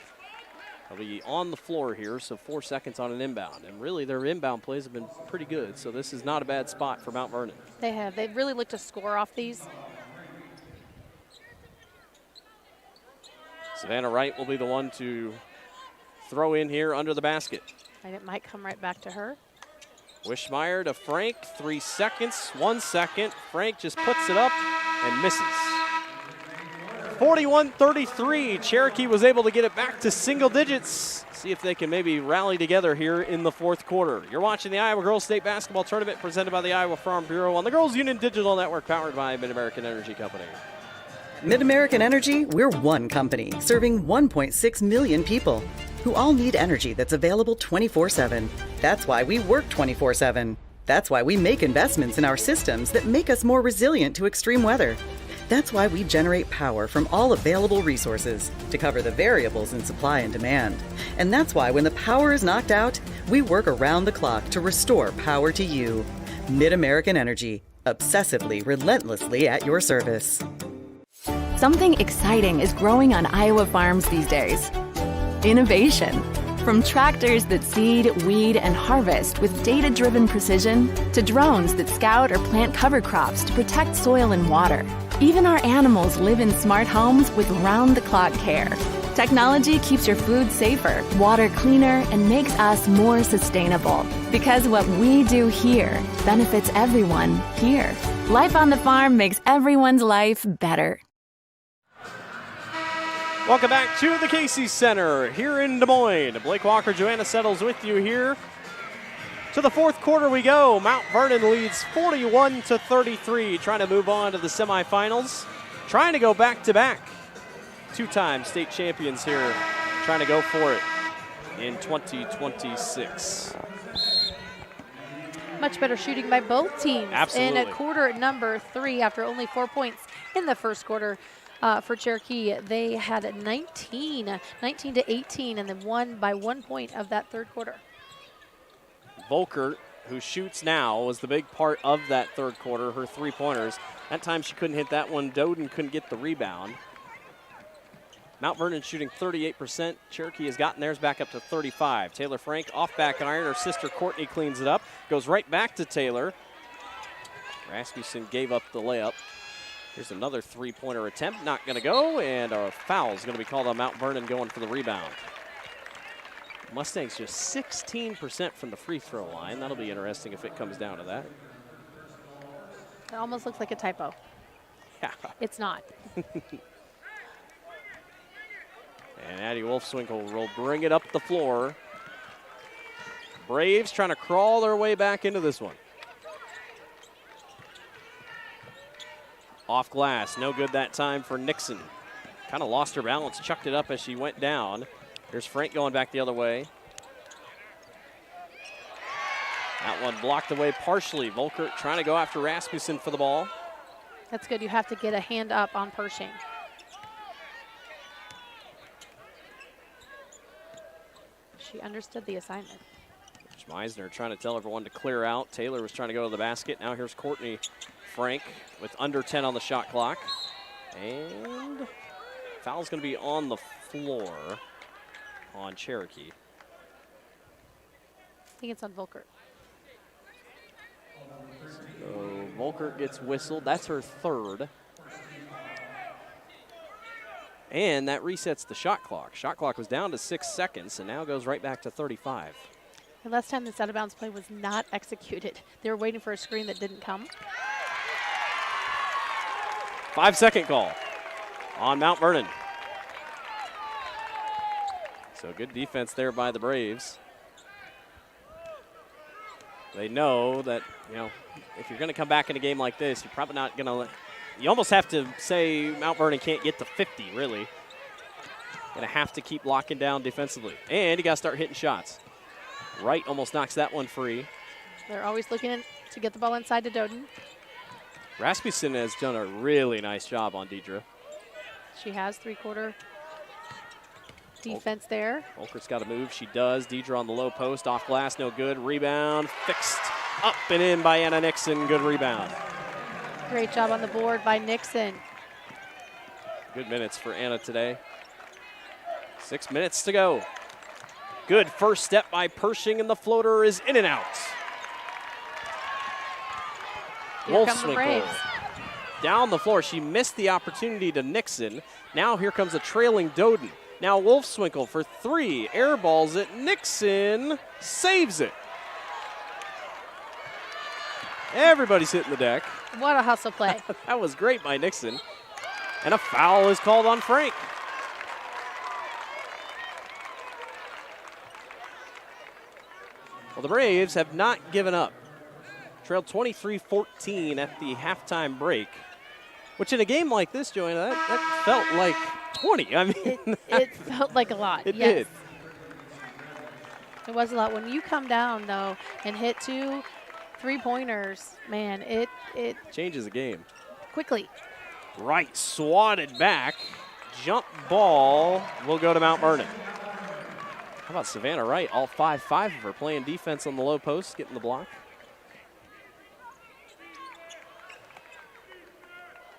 They'll be on the floor here, so 4 seconds on an inbound. And really, their inbound plays have been pretty good, so this is not a bad spot for Mount Vernon. They have. They've really looked to score off these. Savannah Wright will be the one to throw in here under the basket. And it might come right back to her. Wishmeyer to Frank, 3 seconds, 1 second. Frank just puts it up and misses. 41-33, Cherokee was able to get it back to single digits. See if they can maybe rally together here in the fourth quarter. You're watching the Iowa Girls State Basketball Tournament presented by the Iowa Farm Bureau on the Girls Union Digital Network, powered by Mid-American Energy Company. Mid-American Energy, we're one company serving 1.6 million people who all need energy that's available 24/7. That's why we work 24/7. That's why we make investments in our systems that make us more resilient to extreme weather. That's why we generate power from all available resources to cover the variables in supply and demand. And that's why when the power is knocked out, we work around the clock to restore power to you. Mid-American Energy, obsessively, relentlessly at your service. Something exciting is growing on Iowa farms these days. Innovation. From tractors that seed, weed, and harvest with data-driven precision to drones that scout or plant cover crops to protect soil and water. Even our animals live in smart homes with round-the-clock care. Technology keeps your food safer, water cleaner, and makes us more sustainable. Because what we do here benefits everyone here. Life on the farm makes everyone's life better. Welcome back to the Casey Center here in Des Moines. Blake Walker, Joanna Settles with you here. To the fourth quarter we go. Mount Vernon leads 41-33, trying to move on to the semifinals. trying to go back-to-back. Two-time state champions here, trying to go for it in 2026. Much better shooting by both teams. Absolutely. In a quarter number 3 after only 4 points in the first quarter. For Cherokee, they had 19 to 18, and then won by 1 point of that third quarter. Volkert, who shoots now, was the big part of that third quarter, her three-pointers. That time she couldn't hit that one. Doden couldn't get the rebound. Mount Vernon shooting 38%. Cherokee has gotten theirs back up to 35. Taylor Frank off back iron. Her sister Courtney cleans it up. Goes right back to Taylor. Rasmussen gave up the layup. Here's another three-pointer attempt. Not going to go, and a foul is going to be called on Mount Vernon going for the rebound. Mustangs just 16% from the free throw line. That'll be interesting if it comes down to that. It almost looks like a typo. Yeah. It's not. And Addie Wolfswinkel will bring it up the floor. Braves trying to crawl their way back into this one. Off glass, no good that time for Nixon. Kind of lost her balance, chucked it up as she went down. Here's Frank going back the other way. That one blocked away partially. Volkert trying to go after Rasmussen for the ball. That's good. You have to get a hand up on Pershing. She understood the assignment. Meisner trying to tell everyone to clear out. Taylor was trying to go to the basket. Now here's Courtney Frank with under 10 on the shot clock. And foul's going to be on the floor on Cherokee. I think it's on Volkert. So Volkert gets whistled. That's her third. And that resets the shot clock. Shot clock was down to 6 seconds and now goes right back to 35. And last time this out of bounds play was not executed. They were waiting for a screen that didn't come. 5-second call on Mount Vernon. So good defense there by the Braves. They know that, you know, if you're going to come back in a game like this, you're probably not going to you almost have to say Mount Vernon can't get to 50, really. Going to have to keep locking down defensively. And you got to start hitting shots. Wright almost knocks that one free. They're always looking to get the ball inside to Doden. Rasmussen has done a really nice job on Deidre. She has three-quarter defense there. Volkert's got to move. She does. Deidre on the low post. Off glass. No good. Rebound. Fixed. Up and in by Anna Nixon. Good rebound. Great job on the board by Nixon. Good minutes for Anna today. 6 minutes to go. Good first step by Pershing, and the floater is in and out. Here come the Braves. Down the floor. She missed the opportunity to Nixon. Now here comes a trailing Doden. Now Wolfswinkel for three. Airballs it. Nixon saves it. Everybody's hitting the deck. What a hustle play. That was great by Nixon. And a foul is called on Frank. Well, the Braves have not given up. Trailed 23-14 at the halftime break, which in a game like this, Joanna, that felt like 20. I mean, it felt like a lot. It yes. did. It was a lot. When you come down, though, and hit 2 3-pointers, man, it changes the game. Quickly. Right, swatted back. Jump ball will go to Mount Vernon. How about Savannah Wright? All 5-5 of her playing defense on the low post, getting the block.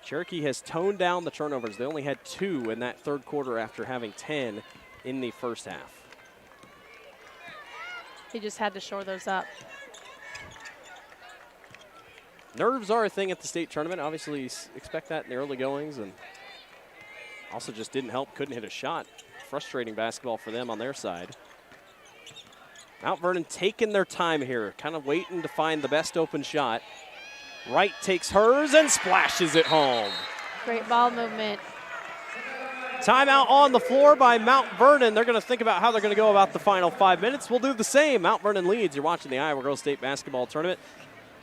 Cherokee has toned down the turnovers. They only had 2 in that third quarter after having 10 in the first half. He just had to shore those up. Nerves are a thing at the state tournament. Obviously, you expect that in the early goings, and also just didn't help. Couldn't hit a shot. Frustrating basketball for them on their side. Mount Vernon taking their time here, kind of waiting to find the best open shot. Wright takes hers and splashes it home. Great ball movement. Timeout on the floor by Mount Vernon. They're going to think about how they're going to go about the final 5 minutes. We'll do the same. Mount Vernon leads. You're watching the Iowa Girls State Basketball Tournament,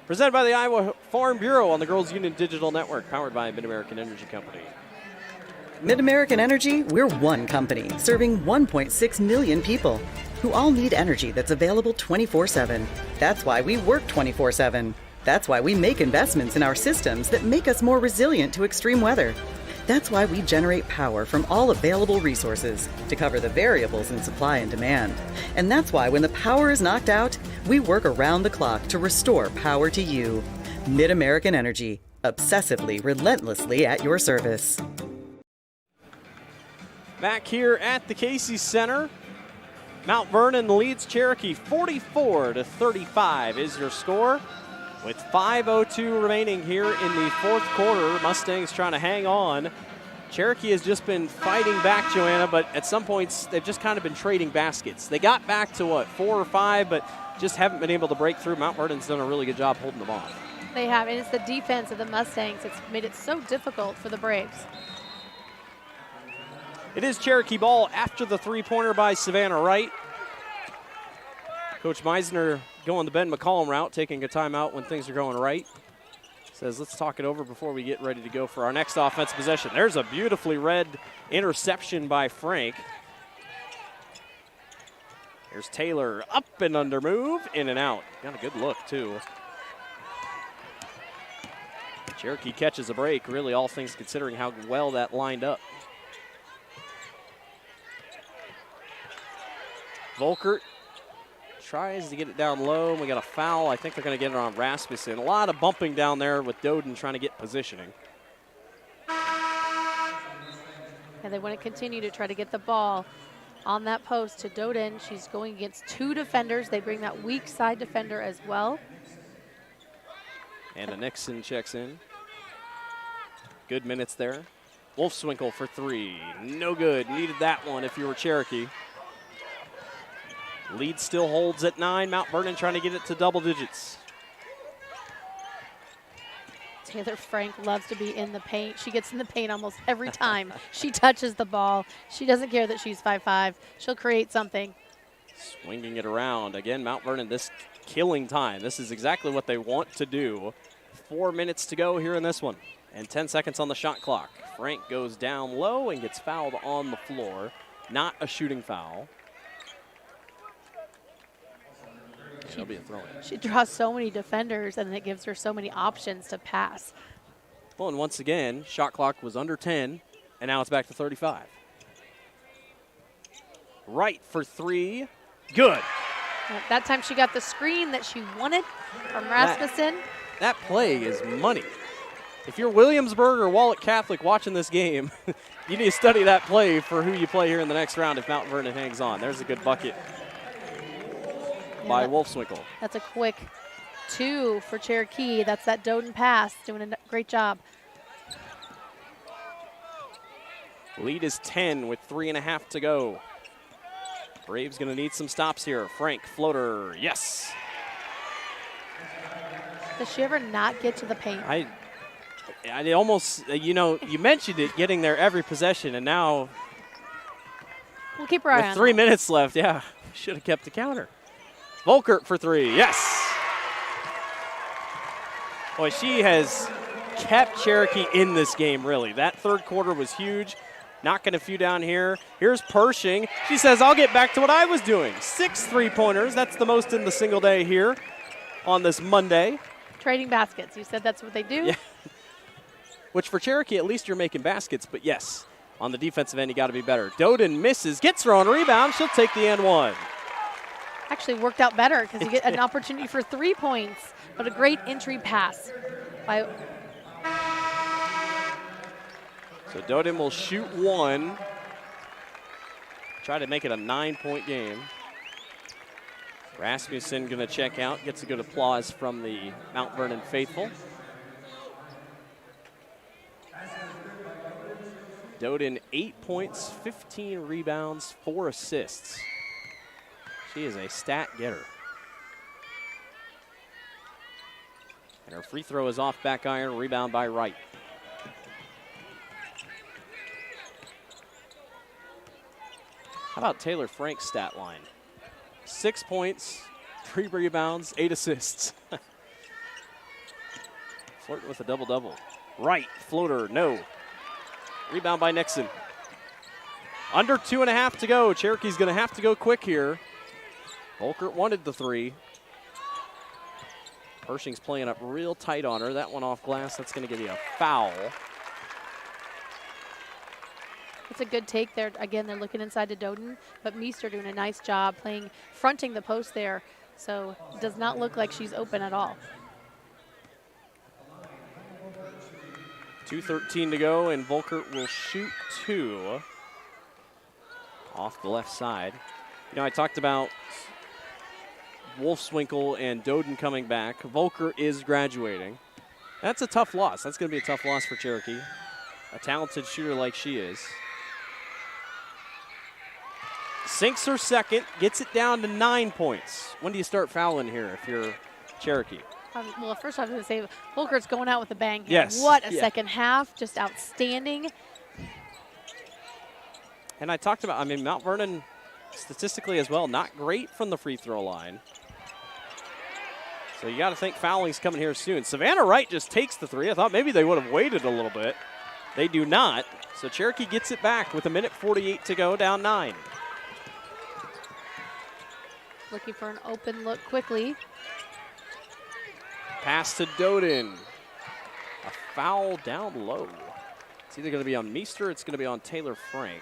presented by the Iowa Farm Bureau on the Girls Union Digital Network, powered by Mid-American Energy Company. Mid-American Energy, we're one company serving 1.6 million people who all need energy that's available 24/7. That's why we work 24/7. That's why we make investments in our systems that make us more resilient to extreme weather. That's why we generate power from all available resources to cover the variables in supply and demand. And that's why when the power is knocked out, we work around the clock to restore power to you. Mid-American Energy, obsessively, relentlessly at your service. Back here at the Casey Center, Mount Vernon leads Cherokee 44-35 is your score. With 5:02 remaining here in the fourth quarter, Mustangs trying to hang on. Cherokee has just been fighting back, Joanna, but at some points they've just kind of been trading baskets. They got back to, 4 or 5, but just haven't been able to break through. Mount Vernon's done a really good job holding them off. They have, and it's the defense of the Mustangs that's made it so difficult for the Braves. It is Cherokee ball after the three-pointer by Savannah Wright. Coach Meisner going the Ben McCollum route, taking a timeout when things are going right. Says, let's talk it over before we get ready to go for our next offensive possession. There's a beautifully read interception by Frank. There's Taylor, up and under move, in and out. Got a good look, too. Cherokee catches a break, really all things considering how well that lined up. Volkert tries to get it down low, and we got a foul. I think they're going to get it on Rasmussen. A lot of bumping down there with Doden trying to get positioning. And they want to continue to try to get the ball on that post to Doden. She's going against two defenders. They bring that weak side defender as well. And Nixon checks in. Good minutes there. Wolfswinkel for three. No good. Needed that one if you were Cherokee. Lead still holds at 9. Mount Vernon trying to get it to double digits. Taylor Frank loves to be in the paint. She gets in the paint almost every time she touches the ball. She doesn't care that she's 5'5". She'll create something. Swinging it around. Again, Mount Vernon, this killing time. This is exactly what they want to do. 4 minutes to go here in this one. And 10 seconds on the shot clock. Frank goes down low and gets fouled on the floor. Not a shooting foul. That'll be a throw-in. She draws so many defenders, and it gives her so many options to pass. Well, and once again, shot clock was under 10, and now it's back to 35. Right for three. Good. That time she got the screen that she wanted from Rasmussen. That play is money. If you're Williamsburg or Wallet Catholic watching this game, you need to study that play for who you play here in the next round if Mount Vernon hangs on. There's a good bucket by Wolfswinkel. That's a quick 2 for Cherokee. That's that Doden pass, doing a great job. Lead is 10 with 3.5 to go. Braves going to need some stops here. Frank, floater, yes. Does she ever not get to the paint? I almost, you mentioned it, getting there every possession, and now we'll keep her eye on with 3 minutes left, yeah, should have kept the counter. Volkert for three, yes. Boy, she has kept Cherokee in this game, really. That third quarter was huge. Knocking a few down here. Here's Pershing. She says, I'll get back to what I was doing. 6 3-pointers. That's the most in the single day here on this Monday. Trading baskets. You said that's what they do? Yeah. Which for Cherokee, at least you're making baskets. But yes, on the defensive end, you got to be better. Doden misses, gets her on rebound. She'll take the and one. Actually worked out better because you get an opportunity for 3 points, but a great entry pass by. So Doden will shoot one. Try to make it a 9-point game. Rasmussen going to check out. Gets a good applause from the Mount Vernon faithful. Doden 8 points, 15 rebounds, 4 assists. She is a stat getter. And her free throw is off back iron, rebound by Wright. How about Taylor Frank's stat line? 6 points, 3 rebounds, 8 assists. Flirting with a double-double. Wright, floater, no. Rebound by Nixon. Under 2.5 to go. Cherokee's going to have to go quick here. Volkert wanted the three. Pershing's playing up real tight on her. That one off glass. That's going to give you a foul. It's a good take there. Again, they're looking inside to Doden, but Meester doing a nice job fronting the post there. So it does not look like she's open at all. 2:13 to go, and Volkert will shoot 2 off the left side. You know, I talked about Wolfswinkel and Doden coming back. Volkert is graduating. That's a tough loss. That's going to be a tough loss for Cherokee. A talented shooter like she is. Sinks her second, gets it down to 9 points. When do you start fouling here if you're Cherokee? Well, first I was going to say, Volkert's going out with a bang. Yes. What a second half, just outstanding. And I talked about, Mount Vernon statistically as well, not great from the free throw line. So you got to think fouling's coming here soon. Savannah Wright just takes the three. I thought maybe they would have waited a little bit. They do not. So Cherokee gets it back with 1:48 to go, down 9. Looking for an open look quickly. Pass to Doden. A foul down low. It's either going to be on Meester or it's going to be on Taylor Frank.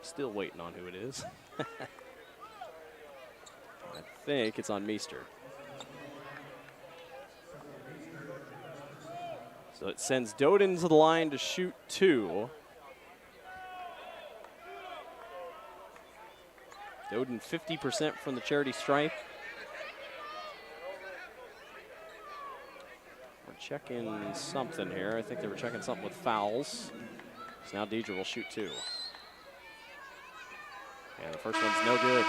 Still waiting on who it is. I think it's on Meester. So it sends Doden to the line to shoot 2. Doden 50% from the charity stripe. We're checking something here. I think they were checking something with fouls. So now Deidre will shoot 2. And the first one's no good.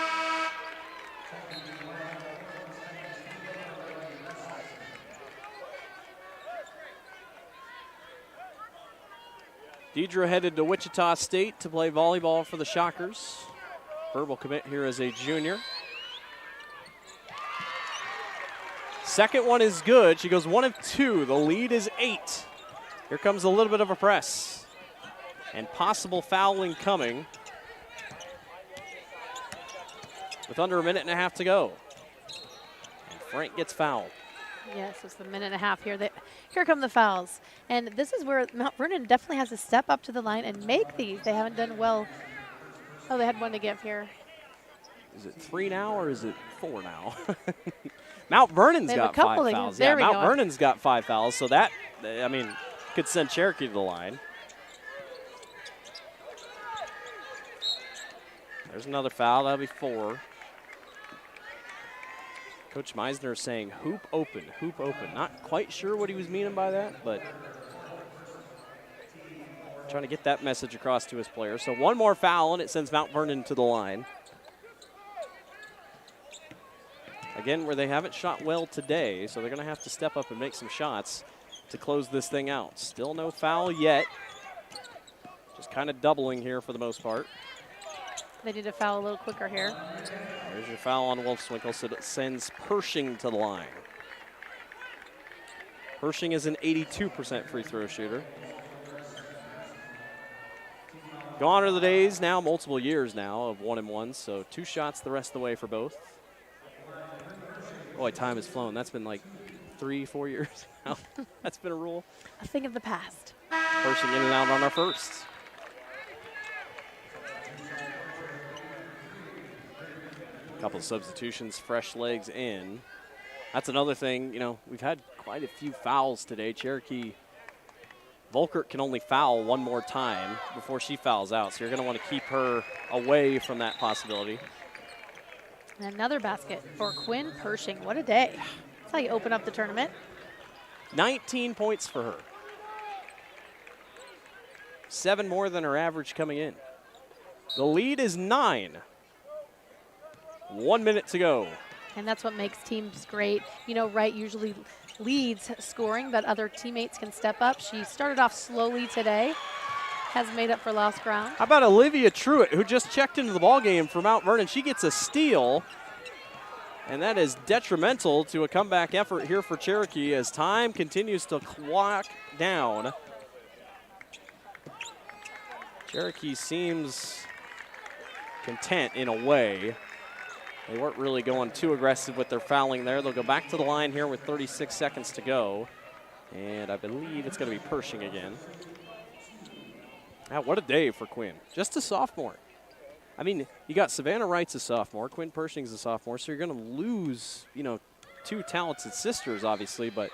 Deidre headed to Wichita State to play volleyball for the Shockers. Verbal commit here as a junior. Second one is good. She goes 1 of 2. The lead is 8. Here comes a little bit of a press. And possible fouling coming. With under 1.5 minutes to go. And Frank gets fouled. Yes, it's the 1.5 minutes here. Here come the fouls. And this is where Mount Vernon definitely has to step up to the line and make these. They haven't done well. Oh, they had one to give here. Is it 3 now or is it 4 now? Mount Vernon's got 5 fouls. There we Mount go. Vernon's got 5 fouls, so that, could send Cherokee to the line. There's another foul. That'll be 4. Coach Meisner saying hoop open, hoop open. Not quite sure what he was meaning by that, but trying to get that message across to his players. So one more foul, and it sends Mount Vernon to the line. Again, where they haven't shot well today, so they're going to have to step up and make some shots to close this thing out. Still no foul yet. Just kind of doubling here for the most part. They need to foul a little quicker here. There's your foul on Wolfswinkel, so it sends Pershing to the line. Pershing is an 82% free throw shooter. Gone are the days now, multiple years now, of 1-and-1, so 2 shots the rest of the way for both. Boy, time has flown. That's been like 3-4 years now. That's been a rule. A thing of the past. Pershing in and out on our first. Couple of substitutions, fresh legs in. That's another thing, we've had quite a few fouls today. Cherokee, Volkert can only foul one more time before she fouls out, so you're going to want to keep her away from that possibility. And another basket for Quinn Pershing. What a day. That's how you open up the tournament. 19 points for her. 7 more than her average coming in. The lead is 9. 1 minute to go. And that's what makes teams great. Wright usually leads scoring, but other teammates can step up. She started off slowly today, has made up for lost ground. How about Olivia Truitt, who just checked into the ballgame for Mount Vernon? She gets a steal, And that is detrimental to a comeback effort here for Cherokee as time continues to clock down. Cherokee seems content in a way. They weren't really going too aggressive with their fouling there. They'll go back to the line here with 36 seconds to go. And I believe it's going to be Pershing again. Wow, what a day for Quinn. Just a sophomore. I mean, you got Savannah Wright's a sophomore, Quinn Pershing's a sophomore, so you're going to lose, you know, two talented sisters, obviously. But,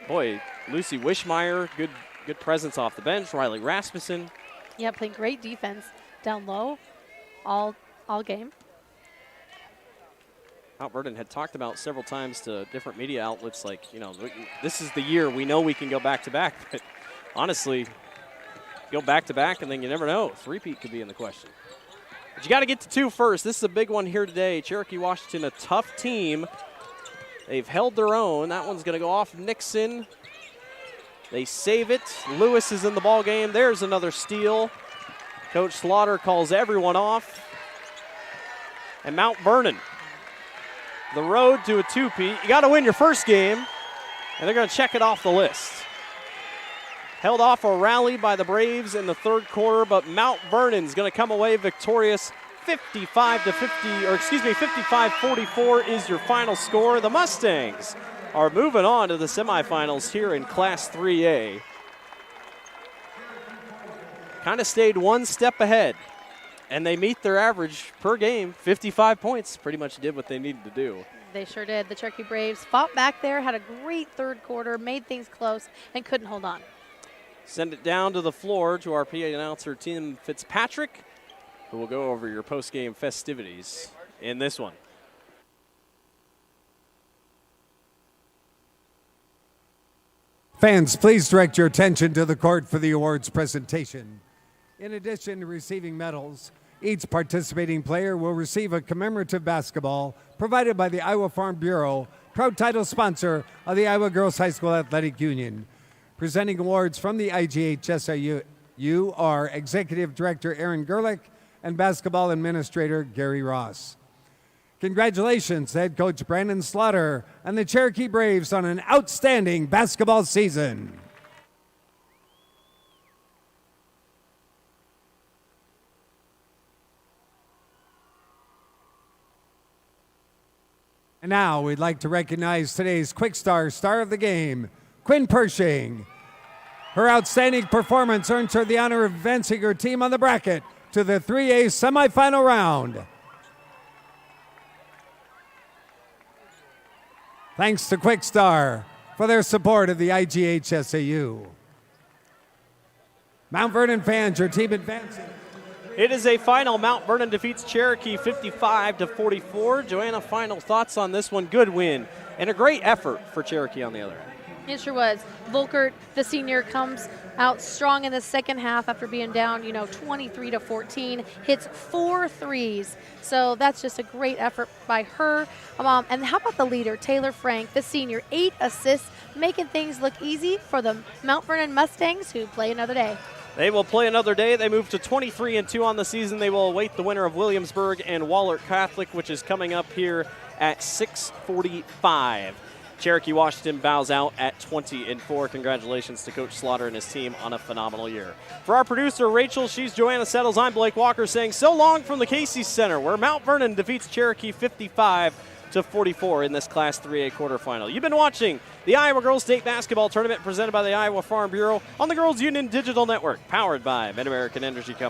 boy, Lucy Wishmeyer, good presence off the bench. Riley Rasmussen. Yeah, playing great defense down low all game. Mount Vernon had talked about several times to different media outlets, like, you know, this is the year we know we can go back-to-back. But honestly, go back-to-back, and then you never know. Three-peat could be in the question. But you got to get to two first. This is a big one here today. Cherokee Washington, a tough team. They've held their own. That one's going to go off Nixon. They save it. Lewis is in the ball game. There's another steal. Coach Slaughter calls everyone off. And Mount Vernon, the road to a two-peat. You got to win your first game, and they're going to check it off the list. Held off a rally by the Braves in the third quarter, but Mount Vernon's going to come away victorious 55-44 is your final score. The Mustangs are moving on to the semifinals here in Class 3A. Kind of stayed one step ahead, and they meet their average per game, 55 points. Pretty much did what they needed to do. They sure did. The Cherokee Braves fought back there, had a great third quarter, made things close, and couldn't hold on. Send it down to the floor to our PA announcer, Tim Fitzpatrick, who will go over your post-game festivities in this one. Fans, please direct your attention to the court for the awards presentation. In addition to receiving medals, each participating player will receive a commemorative basketball provided by the Iowa Farm Bureau, proud title sponsor of the Iowa Girls High School Athletic Union. Presenting awards from the IGHSAU are Executive Director Aaron Gerlich and Basketball Administrator Gary Ross. Congratulations, Head Coach Brandon Slaughter and the Cherokee Braves on an outstanding basketball season. And now we'd like to recognize today's Quick Star Star of the Game, Quinn Pershing. Her outstanding performance earns her the honor of advancing her team on the bracket to the 3A semifinal round. Thanks to Quick Star for their support of the IGHSAU. Mount Vernon fans, your team advancing. It is a final. Mount Vernon defeats Cherokee 55-44. Joanna, final thoughts on this one. Good win and a great effort for Cherokee on the other end. It sure was. Volkert, the senior, comes out strong in the second half after being down, 23-14, hits 4 threes. So that's just a great effort by her. And how about the leader, Taylor Frank, the senior, 8 assists, making things look easy for the Mount Vernon Mustangs, who play another day. They will play another day. They move to 23-2 on the season. They will await the winner of Williamsburg and Wahlert Catholic, which is coming up here at 6:45. Cherokee Washington bows out at 20-4. Congratulations to Coach Slaughter and his team on a phenomenal year. For our producer, Rachel, she's Joanna Settles. I'm Blake Walker saying so long from the Casey Center, where Mount Vernon defeats Cherokee 55-44 in this Class 3A quarterfinal. You've been watching the Iowa Girls State Basketball Tournament presented by the Iowa Farm Bureau on the Girls Union Digital Network, powered by Mid-American Energy Company.